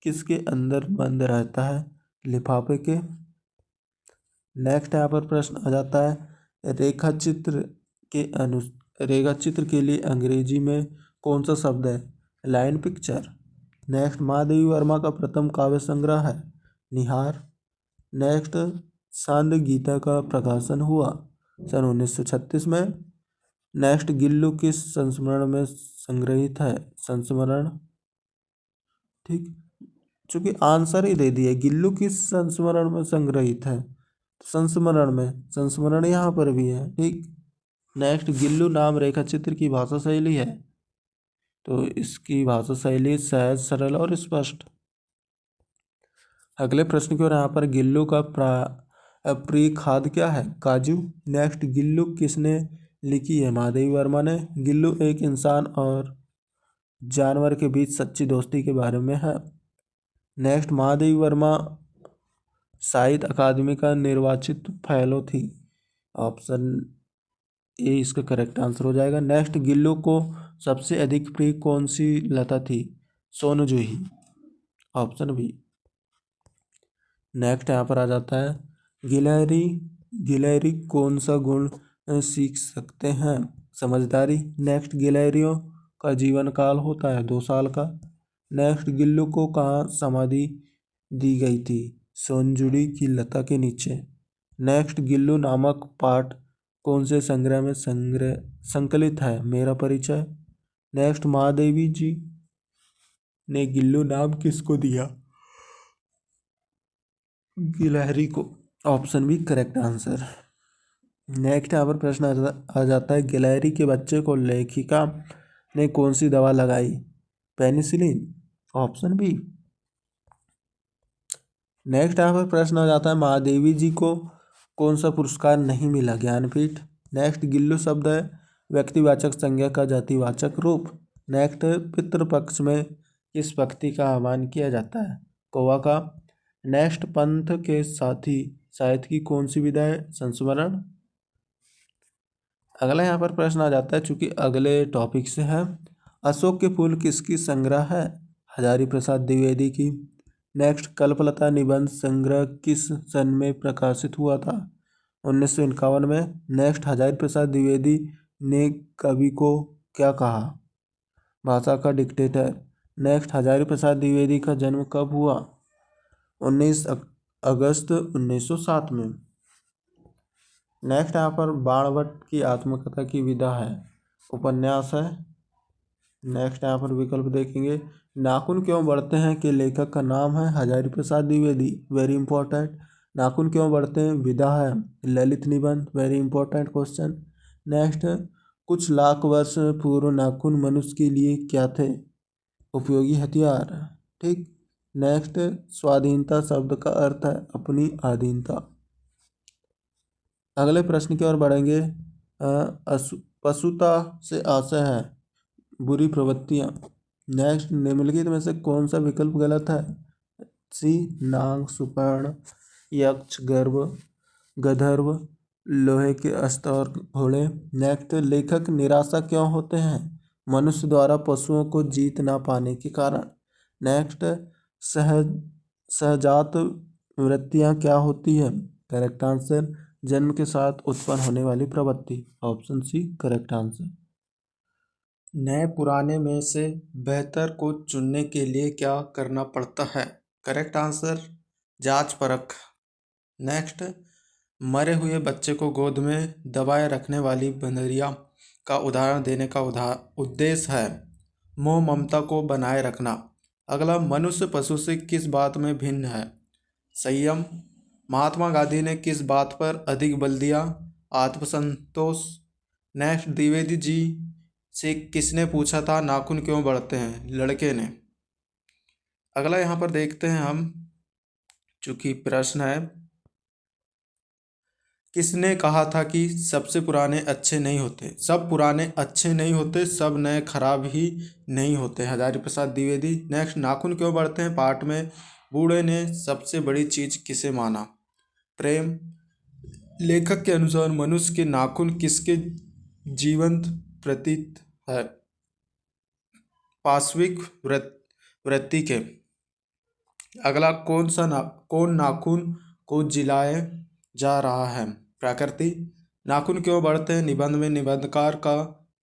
किसके अंदर बंद रहता है? लिफाफे के। नेक्स्ट यहाँ पर प्रश्न आ जाता है, रेखा चित्र के लिए अंग्रेजी में कौन सा शब्द है? Line picture. Next, Mahadevi Verma का प्रथम काव्य संग्रह है निहार। नेक्स्ट, सांद गीता का प्रकाशन हुआ सन 1936 में। नेक्स्ट, गिल्लू किस संस्मरण में संग्रहित है? संस्मरण। ठीक, चूंकि आंसर ही दे दिए, गिल्लू किस संस्मरण में संग्रहित है? संस्मरण में, संस्मरण यहाँ पर भी है। ठीक। नेक्स्ट, गिल्लू नाम रेखा चित्र की भाषा शैली है, तो इसकी भाषा शैली सहज, सरल और स्पष्ट। अगले प्रश्न की ओर, यहाँ पर गिल्लू का प्रिय खाद्य क्या है? काजू। नेक्स्ट, गिल्लू किसने लिखी है? महादेवी वर्मा ने। गिल्लू एक इंसान और जानवर के बीच सच्ची दोस्ती के बारे में है। नेक्स्ट, महादेवी वर्मा साहित्य अकादमी का निर्वाचित फेलो थी, ऑप्शन ए इसका करेक्ट आंसर हो जाएगा। नेक्स्ट, गिल्लू को सबसे अधिक प्रिय कौन सी लता थी? सोनजूही, ऑप्शन बी। नेक्स्ट यहाँ पर आ जाता है, गिलहरी कौन सा गुण सीख सकते हैं? समझदारी। नेक्स्ट, गिलहरियों का जीवन काल होता है 2 साल का। नेक्स्ट, गिल्लू को कहाँ समाधि दी गई थी? सोनजुड़ी की लता के नीचे। नेक्स्ट, गिल्लू नामक पाठ कौन से संग्रह में संकलित है? मेरा परिचय। नेक्स्ट, महादेवी जी ने गिल्लू नाम किसको दिया? गिलहरी को, option B correct answer. Next यहाँ पर प्रश्न आ जाता है, गिलहरी के बच्चे को लेखिका ने कौन सी दवा लगाई? Penicillin, option B. नेक्स्ट यहाँ पर प्रश्न आ जाता है, महादेवी जी को कौन सा पुरस्कार नहीं मिला? ज्ञानपीठ। नेक्स्ट, गिल्लू शब्द है व्यक्तिवाचक संज्ञा का जातिवाचक रूप। नेक्स्ट, पितृपक्ष में किस पक्षी का आह्वान किया जाता है? कौवा का। नेक्स्ट, पंथ के साथी साहित्य की कौन सी विधा है? संस्मरण। अगला यहाँ पर प्रश्न आ जाता है, चूंकि अगले टॉपिक से है, अशोक के फूल किसकी संग्रह है? हजारी प्रसाद द्विवेदी की। नेक्स्ट, कल्पलता निबंध संग्रह किस सन में प्रकाशित हुआ था? 1951 में। नेक्स्ट, हजारी प्रसाद द्विवेदी ने कवि को क्या कहा? भाषा का डिक्टेटर। नेक्स्ट, हजारी प्रसाद द्विवेदी का जन्म कब हुआ? 19 अगस्त 1907 में। नेक्स्ट यहाँ पर बाणभट्ट की आत्मकथा की विधा है, उपन्यास है। नेक्स्ट यहाँ पर विकल्प देखेंगे। नाखून क्यों बढ़ते हैं के लेखक का नाम है हजारी प्रसाद द्विवेदी, वेरी इंपॉर्टेंट। नाखून क्यों बढ़ते हैं विधा है ललित निबंध, वेरी इंपॉर्टेंट क्वेश्चन। नेक्स्ट, कुछ लाख वर्ष पूर्व नाखून मनुष्य के लिए क्या थे? उपयोगी हथियार। ठीक। नेक्स्ट, स्वाधीनता शब्द का अर्थ है अपनी अधीनता। अगले प्रश्न की ओर बढ़ेंगे। पशुता से आशय है बुरी प्रवृत्तियाँ। नेक्स्ट, निम्नलिखित में से कौन सा विकल्प गलत है? सी, नाग, सुपर्ण, यक्ष, गर्भ, गंधर्व, लोहे के अस्त्र और घोड़े। नेक्स्ट, लेखक निराशा क्यों होते हैं? मनुष्य द्वारा पशुओं को जीत ना पाने के कारण। नेक्स्ट, सहजात वृत्तियाँ क्या होती है? करेक्ट आंसर, जन्म के साथ उत्पन्न होने वाली प्रवृत्ति। Option C correct answer. नए पुराने में से बेहतर को चुनने के लिए क्या करना पड़ता है? करेक्ट आंसर, जांच परख। नेक्स्ट, मरे हुए बच्चे को गोद में दबाए रखने वाली बंदरिया का उदाहरण देने का उद्देश्य है मोह ममता को बनाए रखना। अगला, मनुष्य पशु से किस बात में भिन्न है? संयम। महात्मा गांधी ने किस बात पर अधिक बल दिया? आत्मसंतोष। नेक्स्ट, द्विवेदी जी से किसने पूछा था नाखून क्यों बढ़ते हैं? लड़के ने। अगला यहाँ पर देखते हैं हम, चूंकि प्रश्न है, किसने कहा था कि सबसे पुराने अच्छे नहीं होते? सब पुराने अच्छे नहीं होते, सब नए खराब ही नहीं होते। हजारी प्रसाद द्विवेदी। नेक्स्ट, नाखून क्यों बढ़ते हैं पाठ में बूढ़े ने सबसे बड़ी चीज किसे माना? प्रेम। लेखक के अनुसार मनुष्य के नाखून किसके जीवंत प्रतीक है? पाश्विक वृत्ति के। अगला, कौन नाखून को जिलाए जा रहा है? प्रकृति। नाखून क्यों बढ़ते हैं निबंध में निबंधकार का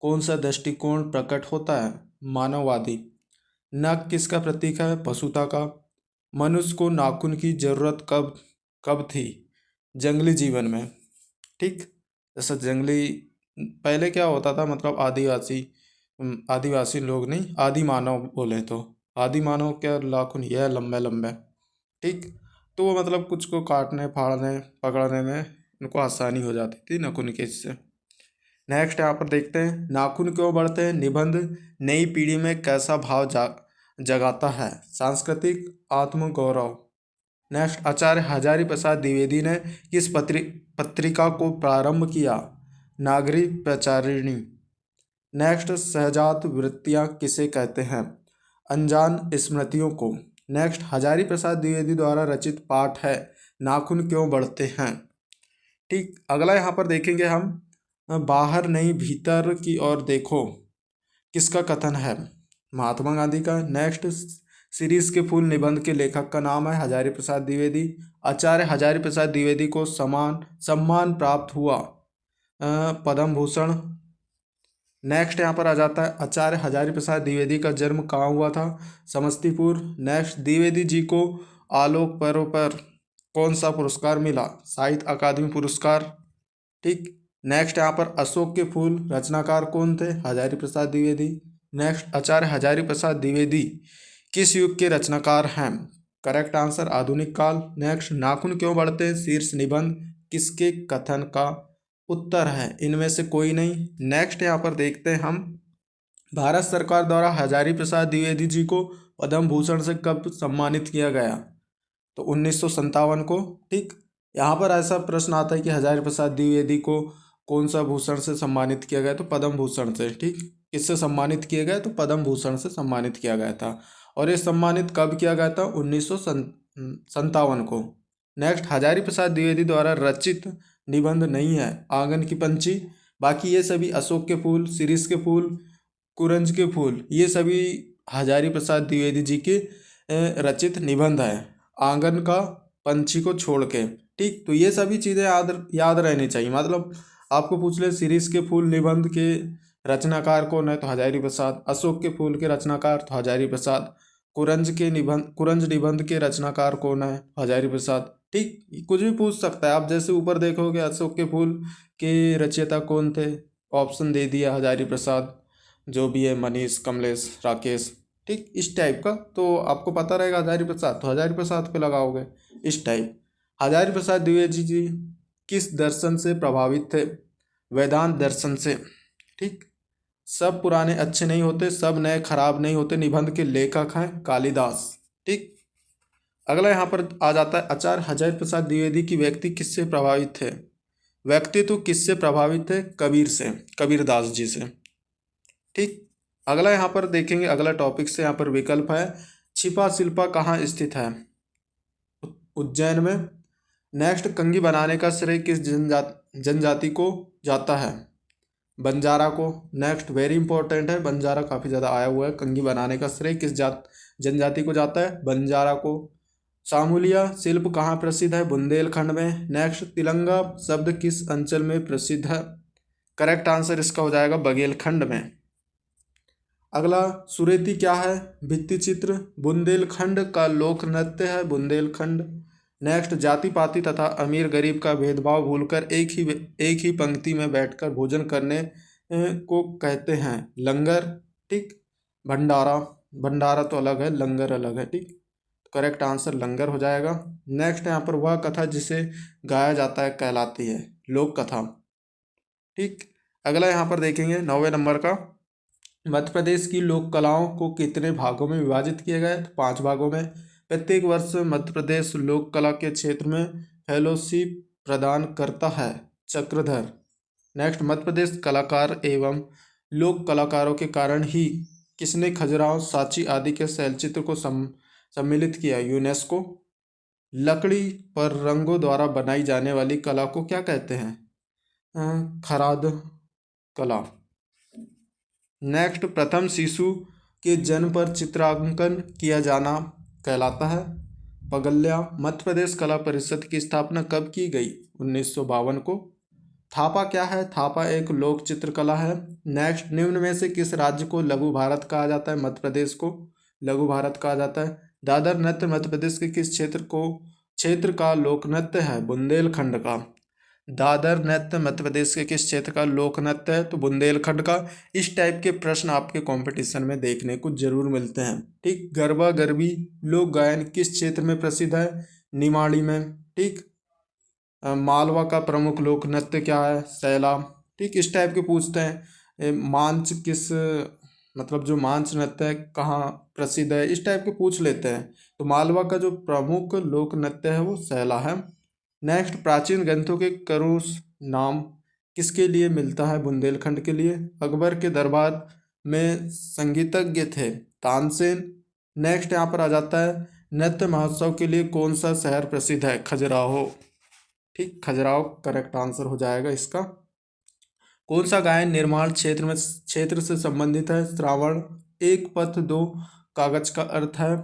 कौन सा दृष्टिकोण प्रकट होता है? मानववादी। नख किसका प्रतीक है? पशुता का। मनुष्य को नाखून की जरूरत कब थी? जंगली जीवन में। ठीक, जैसा जंगली पहले क्या होता था, मतलब आदिवासी लोग नहीं, आदि मानव बोले तो आदि मानव क्या नाखून यह लंबे लंबे। ठीक, तो वो मतलब कुछ को काटने फाड़ने पकड़ने में उनको आसानी हो जाती थी नाखून के इससे। नेक्स्ट यहाँ पर देखते हैं, नाखून क्यों बढ़ते हैं निबंध नई पीढ़ी में कैसा भाव जगाता है? सांस्कृतिक, आत्मगौरव। नेक्स्ट, आचार्य हजारी प्रसाद द्विवेदी ने किस पत्रिका को प्रारंभ किया? नागरिक प्रचारिणी। नेक्स्ट, सहजात वृत्तियाँ किसे कहते हैं? अनजान स्मृतियों को। नेक्स्ट, हजारी प्रसाद द्विवेदी द्वारा रचित पाठ है नाखून क्यों बढ़ते हैं। ठीक, अगला यहाँ पर देखेंगे हम, बाहर नहीं भीतर की ओर देखो किसका कथन है? महात्मा गांधी का। नेक्स्ट, सीरीज के फूल निबंध के लेखक का नाम है हजारी प्रसाद द्विवेदी। आचार्य हजारी प्रसाद द्विवेदी को सम्मान प्राप्त हुआ पद्म भूषण। नेक्स्ट यहाँ पर आ जाता है, आचार्य हजारी प्रसाद द्विवेदी का जन्म कहाँ हुआ था? समस्तीपुर। नेक्स्ट, द्विवेदी जी को आलोक पर्व पर कौन सा पुरस्कार मिला? साहित्य अकादमी पुरस्कार। ठीक। नेक्स्ट यहाँ पर, अशोक के फूल रचनाकार कौन थे? हजारी प्रसाद द्विवेदी। नेक्स्ट, आचार्य हजारी प्रसाद द्विवेदी किस युग के रचनाकार हैं? करेक्ट आंसर, आधुनिक काल। नेक्स्ट, नाखून क्यों बढ़ते हैं शीर्ष निबंध किसके कथन का उत्तर है? इनमें से कोई नहीं। नेक्स्ट यहाँ पर देखते हैं हम, भारत सरकार द्वारा हजारी प्रसाद द्विवेदी जी को पद्म भूषण से कब सम्मानित किया गया? तो 1957 को। ठीक, यहाँ पर ऐसा प्रश्न आता है कि हजारी प्रसाद द्विवेदी को कौन सा भूषण से सम्मानित किया गया? तो पद्म भूषण से। ठीक, किससे सम्मानित किया गया? तो पद्म भूषण से सम्मानित किया गया था। और ये सम्मानित कब किया गया था? 1957 को। नेक्स्ट, हजारी प्रसाद द्विवेदी द्वारा रचित निबंध नहीं है आंगन की पंछी। बाकी ये सभी अशोक के फूल, सीरीज के फूल, कुरंज के फूल, ये सभी हजारी प्रसाद द्विवेदी जी के रचित निबंध है। आंगन का पंछी को छोड़ के, ठीक। तो ये सभी चीज़ें याद याद रहनी चाहिए। मतलब आपको पूछ ले शिरीष के फूल निबंध के रचनाकार कौन है, तो हजारी प्रसाद। अशोक के फूल के रचनाकार, तो हजारी प्रसाद। कुरंज निबंध के रचनाकार कौन है, हजारी प्रसाद, ठीक। कुछ भी पूछ सकता है। आप जैसे ऊपर देखोगे अशोक के फूल के रचयिता कौन थे, ऑप्शन दे दिया हजारी प्रसाद, जो भी है मनीष, कमलेश, राकेश, ठीक, इस टाइप का। तो आपको पता रहेगा हजारी प्रसाद, तो हजारी प्रसाद पे लगाओगे इस टाइप। हजारी प्रसाद द्विवेदी जी किस दर्शन से प्रभावित थे, वेदांत दर्शन से, ठीक। सब पुराने अच्छे नहीं होते, सब नए खराब नहीं होते, निबंध के लेखक हैं कालिदास, ठीक। अगला यहाँ पर आ जाता है आचार्य हजारी प्रसाद द्विवेदी की व्यक्ति किससे प्रभावित थे, व्यक्तित्व किससे प्रभावित थे, कबीर से, कबीरदास जी से, ठीक। अगला यहाँ पर देखेंगे, अगला टॉपिक से यहाँ पर विकल्प है, छिपा शिल्पा कहाँ स्थित है, उज्जैन में। नेक्स्ट, कंघी बनाने का श्रेय किस जनजाति को जाता है, बंजारा को। नेक्स्ट, वेरी इंपॉर्टेंट है, बंजारा काफ़ी ज़्यादा आया हुआ है। कंघी बनाने का श्रेय किस जनजाति को जाता है, बंजारा को। सामूलिया शिल्प कहाँ प्रसिद्ध है, बुंदेलखंड में। नेक्स्ट, तिलंगा शब्द किस अंचल में प्रसिद्ध है, करेक्ट आंसर इसका हो जाएगा बघेलखंड में। अगला, सुरेती क्या है, भित्ति चित्र, बुंदेलखंड का लोक नृत्य है, बुंदेलखंड। नेक्स्ट, जाति पाति तथा अमीर गरीब का भेदभाव भूलकर एक ही पंक्ति में बैठकर भोजन करने को कहते हैं लंगर, ठीक। भंडारा, भंडारा तो अलग है, लंगर अलग है, ठीक। करेक्ट आंसर लंगर हो जाएगा। नेक्स्ट, यहाँ पर वह कथा जिसे गाया जाता है कहलाती है लोक कथा, ठीक। अगला यहाँ पर देखेंगे 9वें नंबर का, मध्य प्रदेश की लोक कलाओं को कितने भागों में विभाजित किया गया है, तो 5 भागों में। प्रत्येक वर्ष मध्य प्रदेश लोक कला के क्षेत्र में फेलोशिप प्रदान करता है चक्रधर। नेक्स्ट, मध्य प्रदेश कलाकार एवं लोक कलाकारों के कारण ही किसने खजुराहो, सांची आदि के शैलचित्र को सम्मिलित किया, यूनेस्को। लकड़ी पर रंगों द्वारा बनाई जाने वाली कला को क्या कहते हैं, खराद कला। नेक्स्ट, प्रथम शिशु के जन्म पर चित्रांकन किया जाना कहलाता है पगल्या। मध्य प्रदेश कला परिषद की स्थापना कब की गई, 1952 को। थापा क्या है, थापा एक लोक चित्रकला है। नेक्स्ट, निम्न में से किस राज्य को लघु भारत कहा जाता है, मध्य प्रदेश को लघु भारत कहा जाता है। दादर नृत्य मध्य प्रदेश के किस क्षेत्र का लोक नृत्य है, बुंदेलखंड का। दादर नृत्य मध्य प्रदेश के किस क्षेत्र का लोक नृत्य है, तो बुंदेलखंड का। इस टाइप के प्रश्न आपके कंपटीशन में देखने को जरूर मिलते हैं, ठीक। गरबा गरबी लोक गायन किस क्षेत्र में प्रसिद्ध है, निमाड़ी में, ठीक। मालवा का प्रमुख लोक नृत्य क्या है, सैला, ठीक। इस टाइप के पूछते हैं। मांच किस, मतलब जो मांच नृत्य है कहाँ प्रसिद्ध है, इस टाइप के पूछ लेते हैं। तो मालवा का जो प्रमुख लोक नृत्य है वो सैला है। नेक्स्ट, प्राचीन ग्रंथों के करुष नाम किसके लिए मिलता है, बुंदेलखंड के लिए। अकबर के दरबार में संगीतज्ञ थे, तानसेन। नेक्स्ट, यहाँ पर आ जाता है नृत्य महोत्सव के लिए कौन सा शहर प्रसिद्ध है, खजुराहो, ठीक। खजुराहो करेक्ट आंसर हो जाएगा इसका। कौन सा गायन निर्माण क्षेत्र से संबंधित है, श्रावण। एक पथ दो कागज का अर्थ है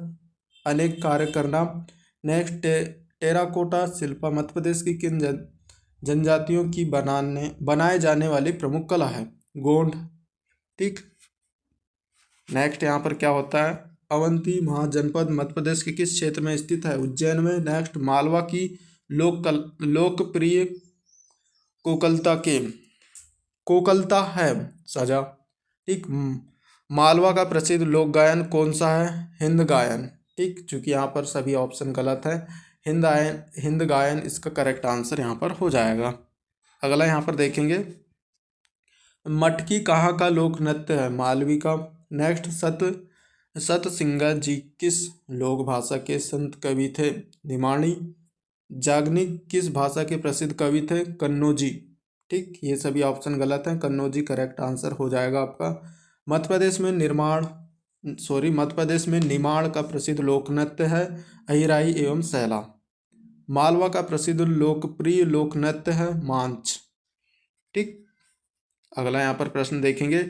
अनेक कार्य करना। नेक्स्ट, टेराकोटा शिल्प मध्य प्रदेश की किन जनजातियों की बनाए जाने वाली प्रमुख कला है, गोंड, ठीक। नेक्स्ट, यहाँ पर क्या होता है, अवंती महाजनपद मध्य प्रदेश के किस क्षेत्र में स्थित है, उज्जैन में। नेक्स्ट, मालवा की लोकप्रिय कोकलता है सजा, ठीक। मालवा का प्रसिद्ध लोक गायन कौन सा है, हिंद गायन, ठीक। चूंकि यहाँ पर सभी ऑप्शन गलत है, हिंद गायन इसका करेक्ट आंसर यहाँ पर हो जाएगा। अगला यहाँ पर देखेंगे, मटकी कहाँ का लोक नृत्य है, मालवी का। नेक्स्ट, सतसिंगा जी किस लोक भाषा के संत कवि थे, निमाणी। जागनिक किस भाषा के प्रसिद्ध कवि थे, कन्नौजी, ठीक। ये सभी ऑप्शन गलत हैं, कन्नौजी करेक्ट आंसर हो जाएगा आपका। मध्य प्रदेश में निमाड़ का प्रसिद्ध लोक नृत्य है अहिराई एवं सैला। मालवा का प्रसिद्ध लोकप्रिय लोक नृत्य है मांच, ठीक। अगला यहाँ पर प्रश्न देखेंगे,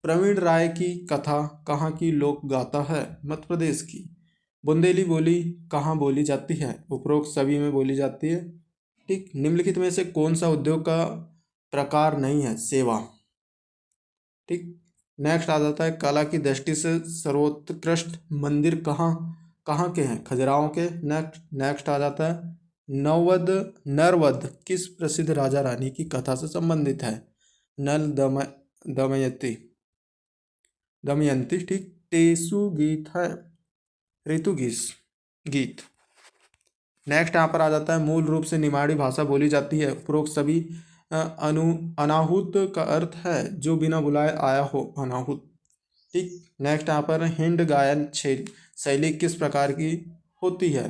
प्रवीण राय की कथा कहाँ की लोक गाथा है? मध्य प्रदेश की। बुंदेली बोली कहाँ बोली जाती है? उपरोक्त सभी में बोली जाती है। ठीक, निम्नलिखित में से कौन सा उद्योग का प्रकार नहीं है? सेवा। ठीक, नेक्स्ट आ जाता है कला की दृष्टि से सर्वोत्कृष्ट मंदिर कहाँ कहाँ के हैं? खजुराहो के। नेक्स्ट आ जाता है नरवध किस प्रसिद्ध राजा रानी की कथा से संबंधित है? नल दमयंती दमयंती। ठीक, टेसु गीत है ऋतु गीत। नेक्स्ट यहाँ पर आ जाता है मूल रूप से निमाड़ी भाषा बोली जाती है। उपरोक्त सभी अनाहुत का अर्थ है जो बिना बुलाए आया हो, अनाहुत। ठीक, नेक्स्ट यहाँ पर हिंड गायन शैली किस प्रकार की होती है?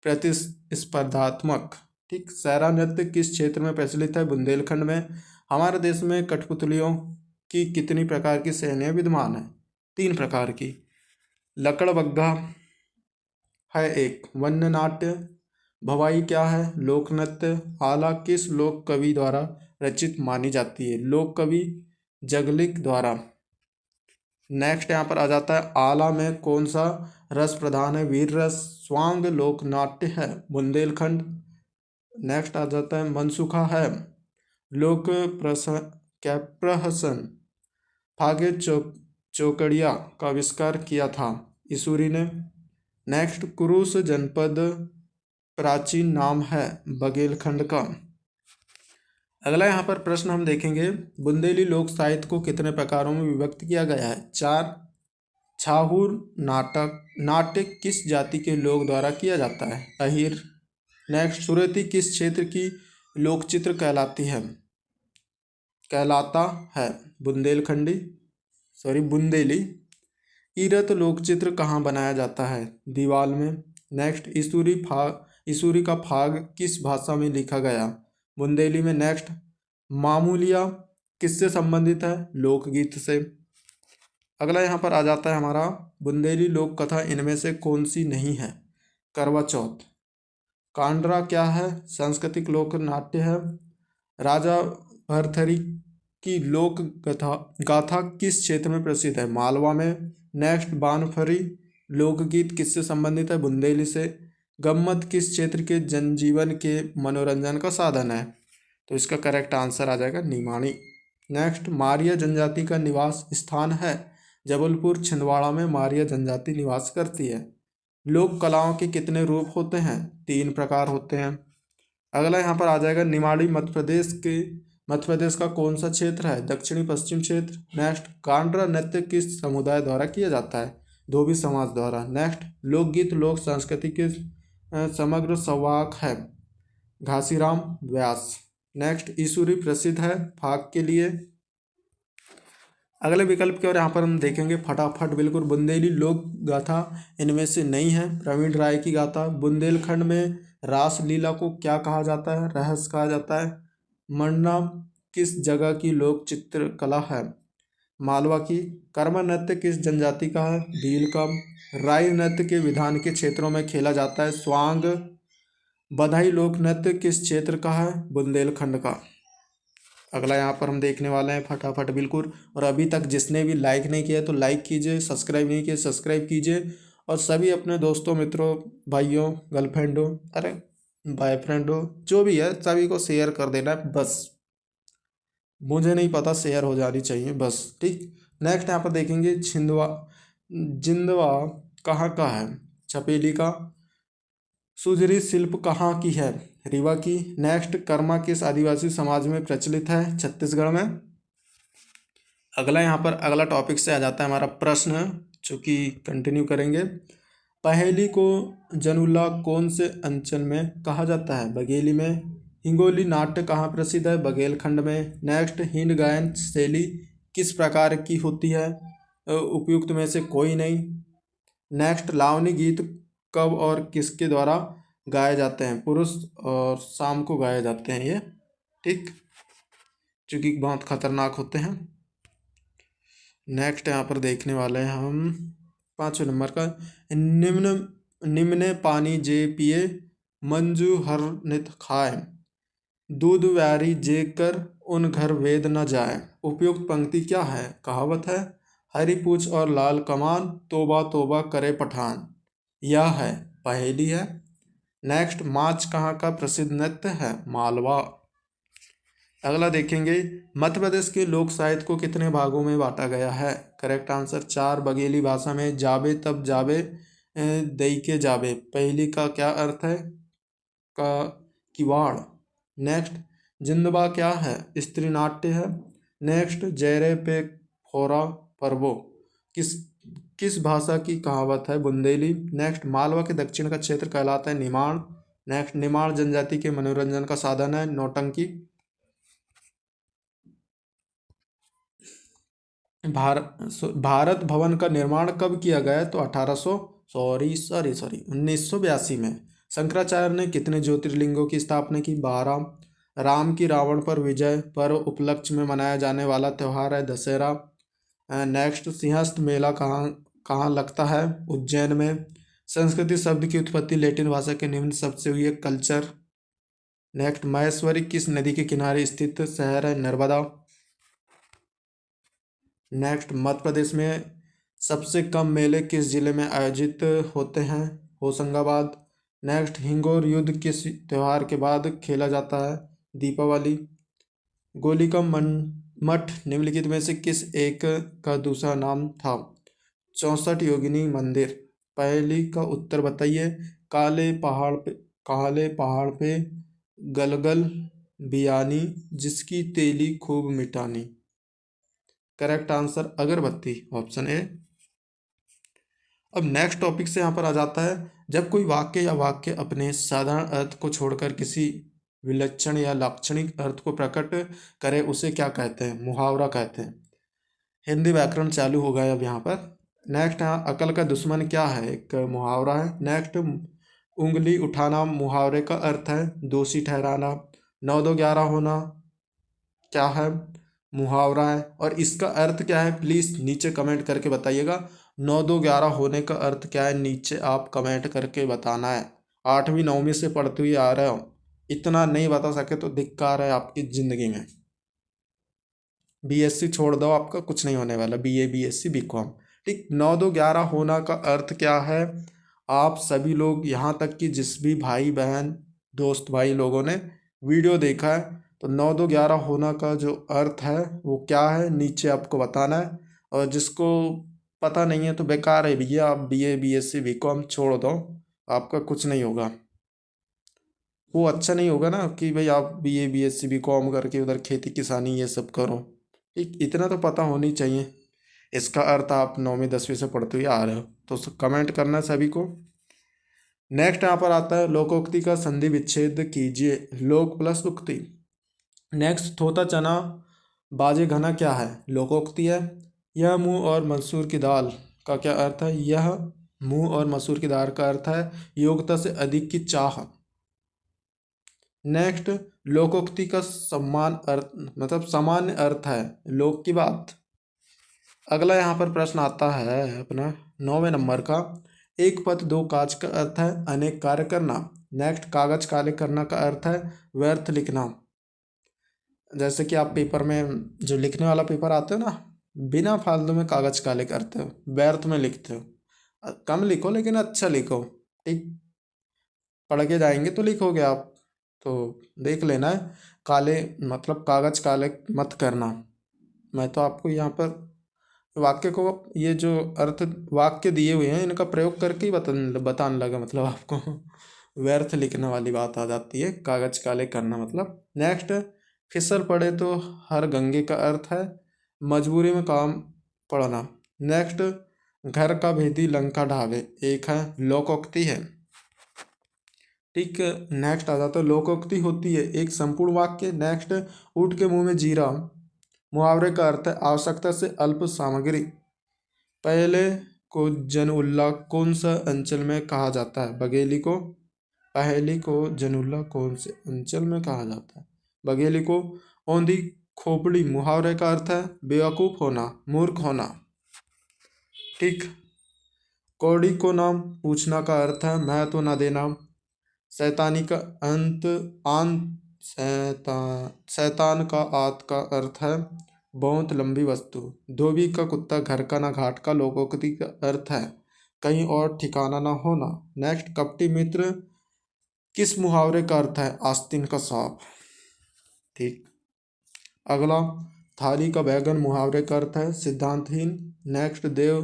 प्रतिस्पर्धात्मक। ठीक, सैरा नृत्य किस क्षेत्र में प्रचलित है? बुंदेलखंड में। हमारे देश में कठपुतलियों की कितनी प्रकार की श्रेणियाँ विद्यमान है? 3 प्रकार की। लकड़बग्घा है एक। वन्य नाट्य। भवाई क्या है? लोक नृत्य। आला किस लोक कवि द्वारा रचित मानी जाती है? लोक कवि जगलिक द्वारा। नेक्स्ट यहाँ पर आ जाता है आला में कौन सा रस प्रधान है? वीर रस। स्वांग लोक नाट्य है बुंदेलखंड। नेक्स्ट आ जाता है मनसुखा है लोक प्रहसन। फागे चौकड़िया का आविष्कार किया था ईसूरी ने। नेक्स्ट कुरुस जनपद प्राचीन नाम है बघेलखंड का। अगला यहाँ पर प्रश्न हम देखेंगे बुंदेली लोक साहित्य को कितने प्रकारों में विभक्त किया गया है? 4। छाहूर नाट्य किस जाति के लोग द्वारा किया जाता है? अहीर। नेक्स्ट सुरती किस क्षेत्र की लोकचित्र कहलाता है? बुंदेली। ईरत लोकचित्र कहाँ बनाया जाता है? दीवाल में। नेक्स्ट ईसूरी का फाग किस भाषा में लिखा गया? बुंदेली में। नेक्स्ट मामूलिया किससे संबंधित है? लोकगीत से। अगला यहाँ पर आ जाता है हमारा बुंदेली लोक कथा इनमें से कौन सी नहीं है? करवा चौथ। कांडरा क्या है? सांस्कृतिक लोक नाट्य है। राजा भरथरी की लोक गाथा किस क्षेत्र में प्रसिद्ध है? मालवा में। नेक्स्ट बानफरी लोकगीत किससे संबंधित है? बुंदेली से। गम्मत किस क्षेत्र के जनजीवन के मनोरंजन का साधन है? तो इसका करेक्ट आंसर आ जाएगा निमाड़ी। नेक्स्ट मारिया जनजाति का निवास स्थान है? जबलपुर छिंदवाड़ा में मारिया जनजाति निवास करती है। लोक कलाओं के कितने रूप होते हैं? 3 प्रकार होते हैं। अगला यहाँ पर आ जाएगा निमाड़ी मध्य प्रदेश का कौन सा क्षेत्र है? दक्षिणी पश्चिम क्षेत्र। नेक्स्ट कांडरा नृत्य किस समुदाय द्वारा किया जाता है? धोबी समाज द्वारा। नेक्स्ट लोकगीत लोक संस्कृति के समग्र संवाहक है? घासीराम व्यास। नेक्स्ट ईसूरी प्रसिद्ध है फाग के लिए। अगले विकल्प की ओर यहाँ पर हम देखेंगे फटाफट बिल्कुल। बुंदेली लोक गाथा इनमें से नहीं है। प्रवीण राय की गाथा। बुंदेलखंड में रास लीला को क्या कहा जाता है? रहस्य कहा जाता है। मन्ना किस जगह की लोक चित्रकला है? मालवा की। कर्मा नृत्य किस जनजाति का है? भील का। राई नृत्य के विधान के क्षेत्रों में खेला जाता है? स्वांग। बधाई लोक नृत्य किस क्षेत्र का है? बुंदेलखंड का। अगला यहाँ पर हम देखने वाले हैं फटाफट बिल्कुल। और अभी तक जिसने भी लाइक नहीं किया तो लाइक कीजिए, सब्सक्राइब नहीं किया सब्सक्राइब कीजिए, और सभी अपने दोस्तों मित्रों भाइयों गर्लफ्रेंडों अरे बॉयफ्रेंडों जो भी है सभी को शेयर कर देना है बस। मुझे नहीं पता, शेयर हो जानी चाहिए बस। ठीक, नेक्स्ट यहाँ पर देखेंगे जिंदवा कहाँ का है? छपेली का। सुजरी शिल्प कहाँ की है? रीवा की। नेक्स्ट कर्मा किस आदिवासी समाज में प्रचलित है? छत्तीसगढ़ में। अगला यहाँ पर अगला टॉपिक से आ जाता है हमारा प्रश्न जो कि कंटिन्यू करेंगे। पहेली को जनुला कौन से अंचल में कहा जाता है? बघेली में। हिंगोली नाट्य कहाँ प्रसिद्ध है? बघेलखंड में। नेक्स्ट हिंड गायन शैली किस प्रकार की होती है? उपयुक्त में से कोई नहीं। नेक्स्ट लावनी गीत कब और किसके द्वारा गाए जाते हैं? पुरुष और शाम को गाए जाते हैं ये। ठीक, चूँकि बहुत खतरनाक होते हैं। नेक्स्ट यहाँ पर देखने वाले हैं हम 5वें नंबर का। निम्न पानी जे पिए मंजू हर नित खाए दूध व्यारी जे कर उन घर वेद न जाए। उपयुक्त पंक्ति क्या है? कहावत है। हरी पूछ और लाल कमान, तोबा तोबा करे पठान। यह है, पहेली है। नेक्स्ट, माच कहाँ का प्रसिद्ध नृत्य है? मालवा। अगला देखेंगे, मध्य प्रदेश के लोक साहित्य को कितने भागों में बांटा गया है? Correct answer 4। बघेली भाषा में जाबे तब जाबे दई के जाबे, पहेली का क्या अर्थ है? का किवाड़। नेक्स्ट, जिंदबा क्या है? स्त्री नाट्य है। नेक्स्ट, जयरे पे फोरा परवो किस किस भाषा की कहावत है? बुंदेली। नेक्स्ट, मालवा के दक्षिण का क्षेत्र कहलाता है निमाड़। नेक्स्ट, निमाड़ जनजाति के मनोरंजन का साधन है नौटंकी। भारत भवन का निर्माण कब किया गया? तो 1982 में। शंकराचार्य ने कितने ज्योतिर्लिंगों की स्थापना की? 12। राम की रावण पर विजय पर उपलक्ष्य में मनाया जाने वाला त्यौहार है दशहरा। नेक्स्ट, सिंहस्थ मेला कहाँ कहाँ लगता है? उज्जैन में। संस्कृति शब्द की उत्पत्ति लैटिन भाषा के निम्न शब्द से हुई है? कल्चर। नेक्स्ट, महेश्वरी किस नदी के किनारे स्थित शहर है? नर्मदा। नेक्स्ट, मध्य प्रदेश में सबसे कम मेले किस जिले में आयोजित होते हैं? होशंगाबाद। नेक्स्ट, हिंगोर युद्ध किस त्योहार के बाद खेला जाता है? दीपावली। गोली का मठ निम्नलिखित में से किस एक का दूसरा नाम था? 64 योगिनी मंदिर। पहली का उत्तर बताइए। काले पहाड़ पे गलगल बियानी, जिसकी तेली खूब मिटानी। करेक्ट आंसर अगरबत्ती, ऑप्शन ए। अब नेक्स्ट टॉपिक से यहाँ पर आ जाता है, जब कोई वाक्य या वाक्य अपने साधारण अर्थ को छोड़कर किसी विलक्षण या लाक्षणिक अर्थ को प्रकट करे उसे क्या कहते हैं? मुहावरा कहते हैं। हिंदी व्याकरण चालू हो गया अब यहाँ पर। नेक्स्ट, यहाँ अकल का दुश्मन क्या है? एक मुहावरा है। नेक्स्ट, उंगली उठाना मुहावरे का अर्थ है दोषी ठहराना। 9 2 11 होना क्या है? मुहावरा है। और इसका अर्थ क्या है? प्लीज़ नीचे कमेंट करके बताइएगा। 9 2 11 होने का अर्थ क्या है? नीचे आप कमेंट करके बताना है। 8वीं 9वीं से पढ़ते हुए आ रहे हो, इतना नहीं बता सके तो धिक्कार है आपकी ज़िंदगी में। बीएससी छोड़ दो, आपका कुछ नहीं होने वाला। BA BSc BCom. ठीक, 9 2 11 होना का अर्थ क्या है? आप सभी लोग यहाँ तक कि जिस भी भाई बहन दोस्त भाई लोगों ने वीडियो देखा है, तो 9 2 11 होना का जो अर्थ है वो क्या है नीचे आपको बताना है। और जिसको पता नहीं है तो बेकार है भैया, आप बीए बीएससी बीकॉम छोड़ दो, आपका कुछ नहीं होगा। वो अच्छा नहीं होगा ना कि भाई आप बीए बीएससी बीकॉम करके उधर खेती किसानी ये सब करो। इतना तो पता होनी चाहिए। इसका अर्थ आप 9वीं 10वीं से पढ़ते हुए आ रहे हो, तो कमेंट करना सभी को। नेक्स्ट यहाँ पर आता है, लोकोक्ति का संधि विच्छेद कीजिए। लोक प्लस उक्ति। नेक्स्ट, थोता चना बाजे घना क्या है? लोकोक्ति है। यह मूंग और मसूर की दाल का क्या अर्थ है? यह मूंग और मसूर की दाल का अर्थ है योग्यता से अधिक की चाह। नेक्स्ट, लोकोक्ति का सम्मान अर्थ मतलब सामान्य अर्थ है लोक की बात। अगला यहाँ पर प्रश्न आता है अपना 9वें नंबर का, एक पद दो काज का अर्थ है अनेक कार्य करना। नेक्स्ट, कागज काले करना का अर्थ है व्यर्थ लिखना। जैसे कि आप पेपर में जो लिखने वाला पेपर आते हो ना, बिना फालतू में कागज काले करते हो, व्यर्थ में लिखते हो। कम लिखो लेकिन अच्छा लिखो। ठीक, पढ़ के जाएंगे तो लिखोगे आप, तो देख लेना है। काले मतलब कागज काले मत करना। मैं तो आपको यहाँ पर वाक्य को, ये जो अर्थ वाक्य दिए हुए हैं इनका प्रयोग करके ही बताने लगा, मतलब आपको व्यर्थ लिखने वाली बात आ जाती है, कागज काले करना मतलब। नेक्स्ट, फिसल पड़े तो हर गंगे का अर्थ है मजबूरी में काम पड़ना। नेक्स्ट, घर का भेदी लंका ढावे एक है लोकोक्ति है। ठीक, नेक्स्ट आ जाता है, लोकोक्ति होती है एक संपूर्ण वाक्य। नेक्स्ट, ऊँट के मुंह में जीरा मुहावरे का अर्थ है आवश्यकता से अल्प सामग्री। पहले को जनउल्ला कौन सा अंचल में कहा जाता है? बघेली को। पहली को जनउल्ला कौन से अंचल में कहा जाता है? बघेली को। औंधी खोपड़ी मुहावरे का अर्थ है बेवकूफ होना, मूर्ख होना। ठीक, कौड़ी को नाम पूछना का अर्थ है महत्व न देना। शैतानी का अंत आंत शैतान का आत का अर्थ है बहुत लंबी वस्तु। धोबी का कुत्ता घर का ना घाट का लोकोक्ति का अर्थ है कहीं और ठिकाना ना होना। नेक्स्ट, कपटी मित्र किस मुहावरे का अर्थ है आस्तीन का सांप। ठीक। अगला, थाली का बैगन मुहावरे का अर्थ है सिद्धांतहीन। नेक्स्ट, देव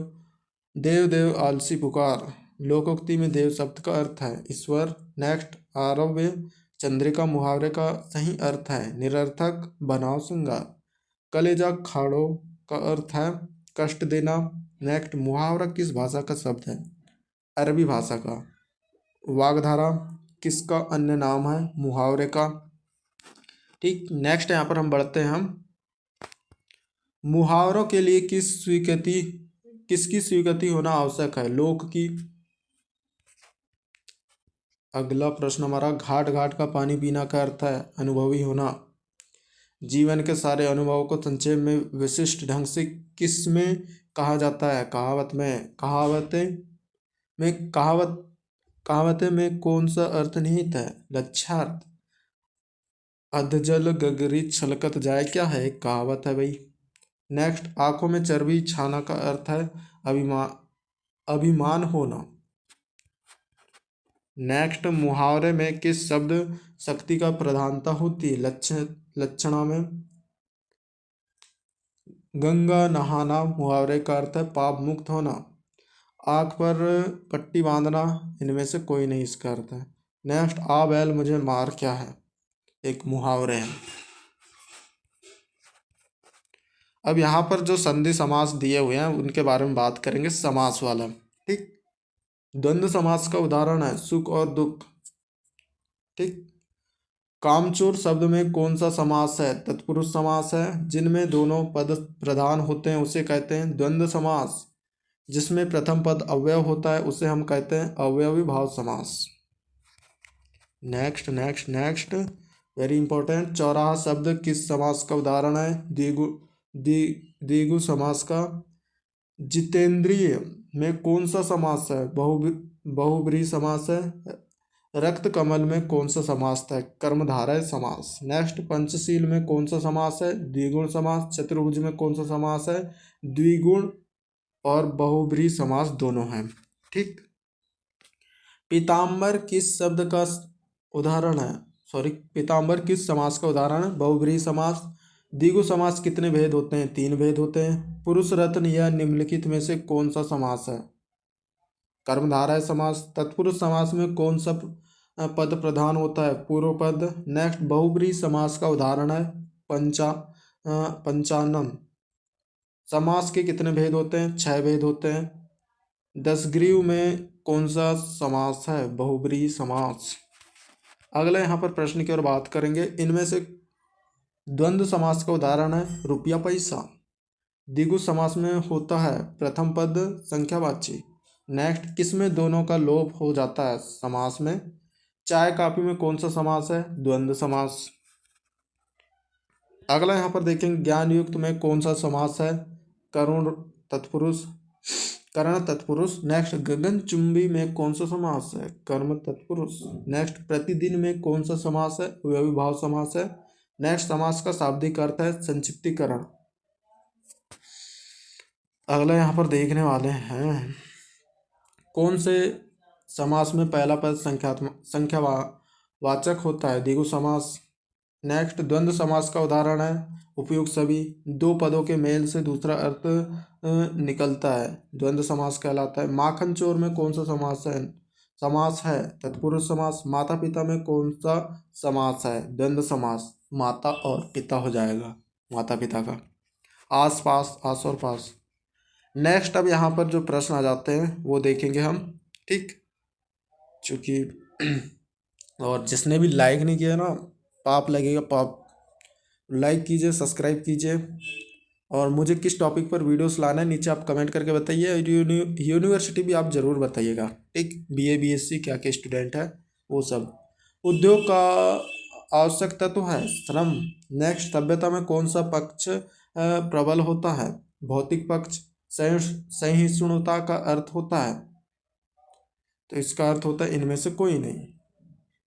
देव देव आलसी पुकार लोकोक्ति में देव शब्द का अर्थ है ईश्वर। नेक्स्ट, आरव्य चंद्रिका मुहावरे का सही अर्थ है निरर्थक बनाव श्रृंगार। कलेजा खाड़ो का अर्थ है कष्ट देना। नेक्स्ट, मुहावरा किस भाषा का शब्द है अरबी भाषा का। वागधारा किसका अन्य नाम है मुहावरे का। ठीक। नेक्स्ट, यहाँ पर हम बढ़ते हैं हम मुहावरों के लिए किसकी स्वीकृति होना आवश्यक है लोक की। अगला प्रश्न हमारा, घाट घाट का पानी पीना का अर्थ है अनुभवी होना। जीवन के सारे अनुभवों को संक्षेप में विशिष्ट ढंग से किस में कहा जाता है कहावत में। कहावतें में कौन सा अर्थ निहित है लक्ष्यार्थ। अधजल गगरी छलकत जाए क्या है एक कहावत है भाई। नेक्स्ट, आंखों में चर्बी छाना का अर्थ है अभिमान होना। नेक्स्ट, मुहावरे में किस शब्द शक्ति का प्रधानता होती है लक्षणा में। गंगा नहाना मुहावरे का अर्थ है पाप मुक्त होना। आँख पर पट्टी बांधना इनमें से कोई नहीं इसका अर्थ है। नेक्स्ट, आ बैल मुझे मार क्या है एक मुहावरे हैं। अब यहाँ पर जो संधि समास दिए हुए हैं उनके बारे में बात करेंगे समास वाला। ठीक। द्वंद्व समास का उदाहरण है सुख और दुख। ठीक। कामचोर शब्द में कौन सा समास है तत्पुरुष समास है। जिनमें दोनों पद प्रधान होते हैं उसे कहते हैं द्वंद्व समास। जिसमें प्रथम पद अव्यय होता है उसे हम कहते हैं अवयवी भाव समास। Next next next very important, चौराहा शब्द किस समास का उदाहरण है द्विगु समास का। जितेंद्रिय में कौन सा समास है बहुब्रीहि समास है। रक्त कमल में कौन सा समास है कर्मधारय समास। नेक्स्ट, पंचशील में कौन सा समास है द्विगुण समास। चतुर्भुज में कौन सा समास है द्विगुण और बहुब्रीहि समास दोनों हैं। ठीक। पीताम्बर किस शब्द का उदाहरण है पीताम्बर किस समास का उदाहरण है बहुब्रीहि समास। द्विगु समास कितने भेद होते हैं 3 भेद होते हैं। पुरुष रत्न या निम्नलिखित में से कौन सा समास है कर्मधारय समास। तत्पुरुष समास में कौन सा पद प्रधान होता है पूर्व पद। नेक्स्ट, बहुब्रीहि समास का उदाहरण है पंचानन। समास के कितने भेद होते हैं 6 भेद होते हैं। दशग्रीव में कौन सा समास है बहुब्रीहि समास। अगला यहाँ पर प्रश्न की ओर बात करेंगे। इनमें से द्वंद्व समास का उदाहरण है रुपया पैसा। द्विगु समास में होता है प्रथम पद संख्यावाची। नेक्स्ट, किसमें दोनों का लोप हो जाता है समास में। चाय काफी में कौन सा समास है द्वंद्व समास। अगला यहाँ पर देखेंगे ज्ञान युक्त में कौन सा समास है कर्ण तत्पुरुष। नेक्स्ट, गगनचुंबी में कौन सा समास है कर्म तत्पुरुष। नेक्स्ट, प्रतिदिन में कौन सा समास है अवयवी भाव समास है। नेक्स्ट, समास का शाब्दिक अर्थ है संक्षिप्तीकरण। अगला यहाँ पर देखने वाले हैं कौन से समास में पहला पद संख्यावाचक होता है द्विगु समास। नेक्स्ट, द्वंद्व समास का उदाहरण है उपयुक्त सभी। 2 पदों के मेल से दूसरा अर्थ निकलता है द्वंद्व समास कहलाता है। माखन चोर में कौन सा समास है तत्पुरुष समास। माता पिता में कौन सा समास है द्वंद्व समास। माता और पिता हो जाएगा माता पिता का। आस पास आस और पास। नेक्स्ट, अब यहाँ पर जो प्रश्न आ जाते हैं वो देखेंगे हम। ठीक। चूँकि और जिसने भी लाइक नहीं किया ना पाप लगेगा पाप। लाइक कीजिए सब्सक्राइब कीजिए और मुझे किस टॉपिक पर वीडियोस लाना है नीचे आप कमेंट करके बताइए। यूनिवर्सिटी भी आप ज़रूर बताइएगा। ठीक। BA BSc क्या के स्टूडेंट है वो सब। उद्योग का आवश्यक तत्व है श्रम। नेक्स्ट, सभ्यता में कौन सा पक्ष प्रबल होता है भौतिक पक्ष। सहिष्णुता का अर्थ होता है तो इसका अर्थ होता है इनमें से कोई नहीं।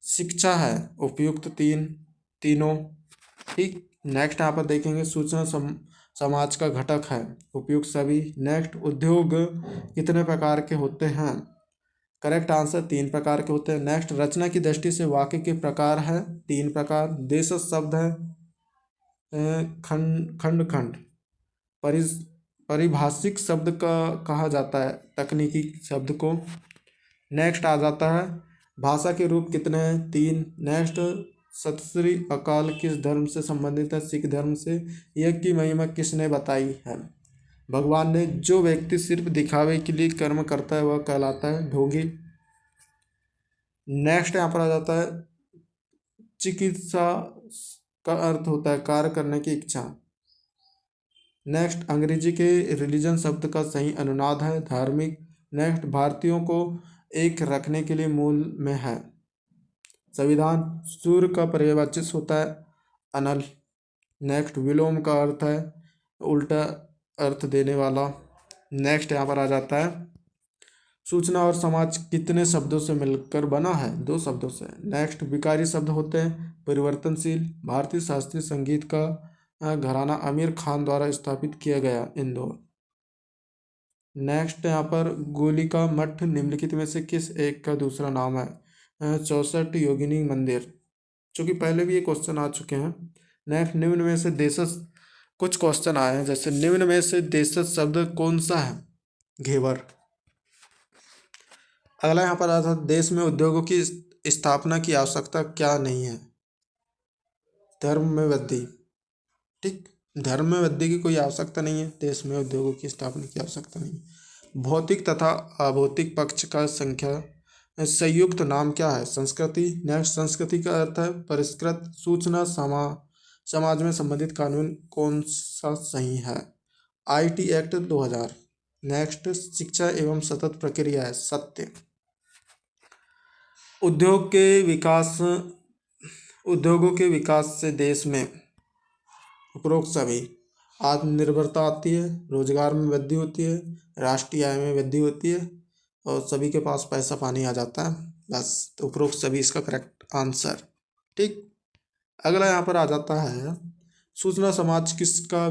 शिक्षा है उपयुक्त 3। तीनों। ठीक, नेक्स्ट यहाँ पर देखेंगे सूचना समाज का घटक है, उपयुक्त सभी। नेक्स्ट, उद्योग कितने प्रकार के होते हैं? करेक्ट आंसर 3 प्रकार के होते हैं। नेक्स्ट, रचना की दृष्टि से वाक्य के प्रकार है 3 प्रकार। देशज शब्द है खंड खंड खंड। परिभाषिक शब्द का कहा जाता है तकनीकी शब्द को। नेक्स्ट आ जाता है भाषा के रूप कितने हैं? 3। नेक्स्ट, सत श्री अकाल किस धर्म से संबंधित है? सिख धर्म से। यज्ञ की महिमा किसने बताई है? भगवान ने। जो व्यक्ति सिर्फ दिखावे के लिए कर्म करता है वह कहलाता है ढोंगी। नेक्स्ट यहाँ पर आ जाता है चिकित्सा का अर्थ होता है कार्य करने की इच्छा। नेक्स्ट, अंग्रेजी के रिलीजन शब्द का सही अनुनाद है धार्मिक। नेक्स्ट, भारतीयों को एक रखने के लिए मूल में है संविधान। सूर्य का पर्यायवाची होता है अनल। नेक्स्ट, विलोम का अर्थ है उल्टा अर्थ देने वाला। नेक्स्ट यहाँ पर आ जाता है सूचना और समाज कितने शब्दों से मिलकर बना है? 2 शब्दों से। नेक्स्ट, विकारी शब्द होते हैं परिवर्तनशील। भारतीय शास्त्रीय संगीत का घराना आमिर खान द्वारा स्थापित किया गया इंदौर। नेक्स्ट, यहाँ पर गोलिका मठ निम्नलिखित में से किस एक का दूसरा नाम है? 64 योगिनी मंदिर, जो कि पहले भी ये क्वेश्चन आ चुके हैं। नेक्स्ट, निम्न में से देशज, कुछ क्वेश्चन आए हैं जैसे निम्न में से देशज शब्द कौन सा है? घेवर। अगला यहाँ पर आता है देश में उद्योगों की स्थापना की आवश्यकता क्या नहीं है? धर्म में वृद्धि। ठीक, धर्म में वृद्धि की कोई आवश्यकता नहीं है, देश में उद्योगों की स्थापना की आवश्यकता नहीं है। भौतिक तथा अभौतिक पक्ष का संख्या संयुक्त नाम क्या है? संस्कृति। नेक्स्ट, संस्कृति का अर्थ है परिष्कृत। सूचना समाज में संबंधित कानून कौन सा सही है? IT act 2000। नेक्स्ट, शिक्षा एवं सतत प्रक्रिया है सत्य। उद्योगों के विकास से देश में उपरोक्त सभी आत्मनिर्भरता आती है, रोजगार में वृद्धि होती है, राष्ट्रीय आय में वृद्धि होती है और सभी के पास पैसा पानी आ जाता है। बस, तो उपरोक्त सभी इसका करेक्ट आंसर। ठीक, अगला यहाँ पर आ जाता है सूचना समाज किसका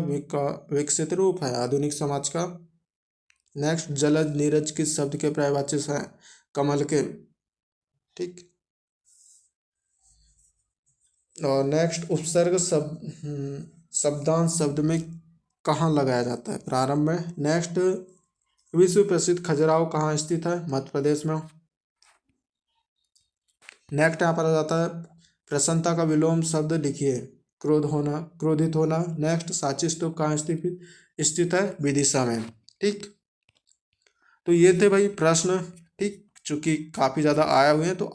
विकसित रूप है? आधुनिक समाज का। नेक्स्ट, जलज नीरज किस शब्द के पर्यायवाची हैं? कमल के। ठीक, और नेक्स्ट, उपसर्ग शब्दांश शब्द में कहाँ लगाया जाता है? प्रारंभ में। नेक्स्ट, विश्व प्रसिद्ध खजुराहो कहाँ स्थित है? मध्य प्रदेश में। नेक्स्ट यहाँ पर आ जाता है प्रसन्नता का विलोम शब्द लिखिए। क्रोध होना, क्रोधित होना। नेक्स्ट, सांची स्तूप कहाँ स्थित है? विदिशा में। ठीक, तो ये थे भाई प्रश्न। ठीक, चूंकि काफ़ी ज़्यादा आए हुए हैं तो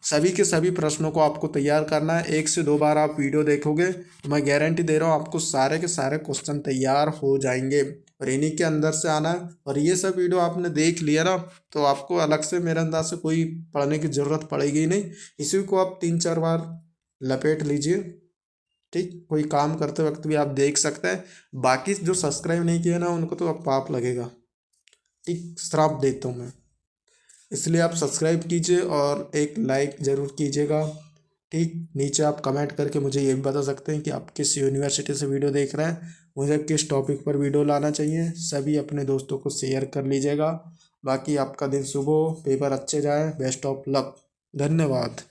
सभी के सभी प्रश्नों को आपको तैयार करना है। 1 से 2 बार आप वीडियो देखोगे तो मैं गारंटी दे रहा हूँ आपको सारे के सारे क्वेश्चन तैयार हो जाएंगे और इन्हीं के अंदर से आना है। और ये सब वीडियो आपने देख लिया ना तो आपको अलग से मेरे अंदाज से कोई पढ़ने की ज़रूरत पड़ेगी नहीं। इसी को आप 3-4 बार लपेट लीजिए। ठीक, कोई काम करते वक्त भी आप देख सकते हैं। बाकी जो सब्सक्राइब नहीं किया ना उनको तो अब पाप लगेगा। ठीक, श्राप देता हूँ मैं, इसलिए आप सब्सक्राइब कीजिए और एक लाइक ज़रूर कीजिएगा। ठीक, नीचे आप कमेंट करके मुझे ये भी बता सकते हैं कि आप किस यूनिवर्सिटी से वीडियो देख रहे हैं, मुझे किस टॉपिक पर वीडियो लाना चाहिए। सभी अपने दोस्तों को शेयर कर लीजिएगा। बाकी आपका दिन शुभ हो, पेपर अच्छे जाए, बेस्ट ऑफ लक। धन्यवाद।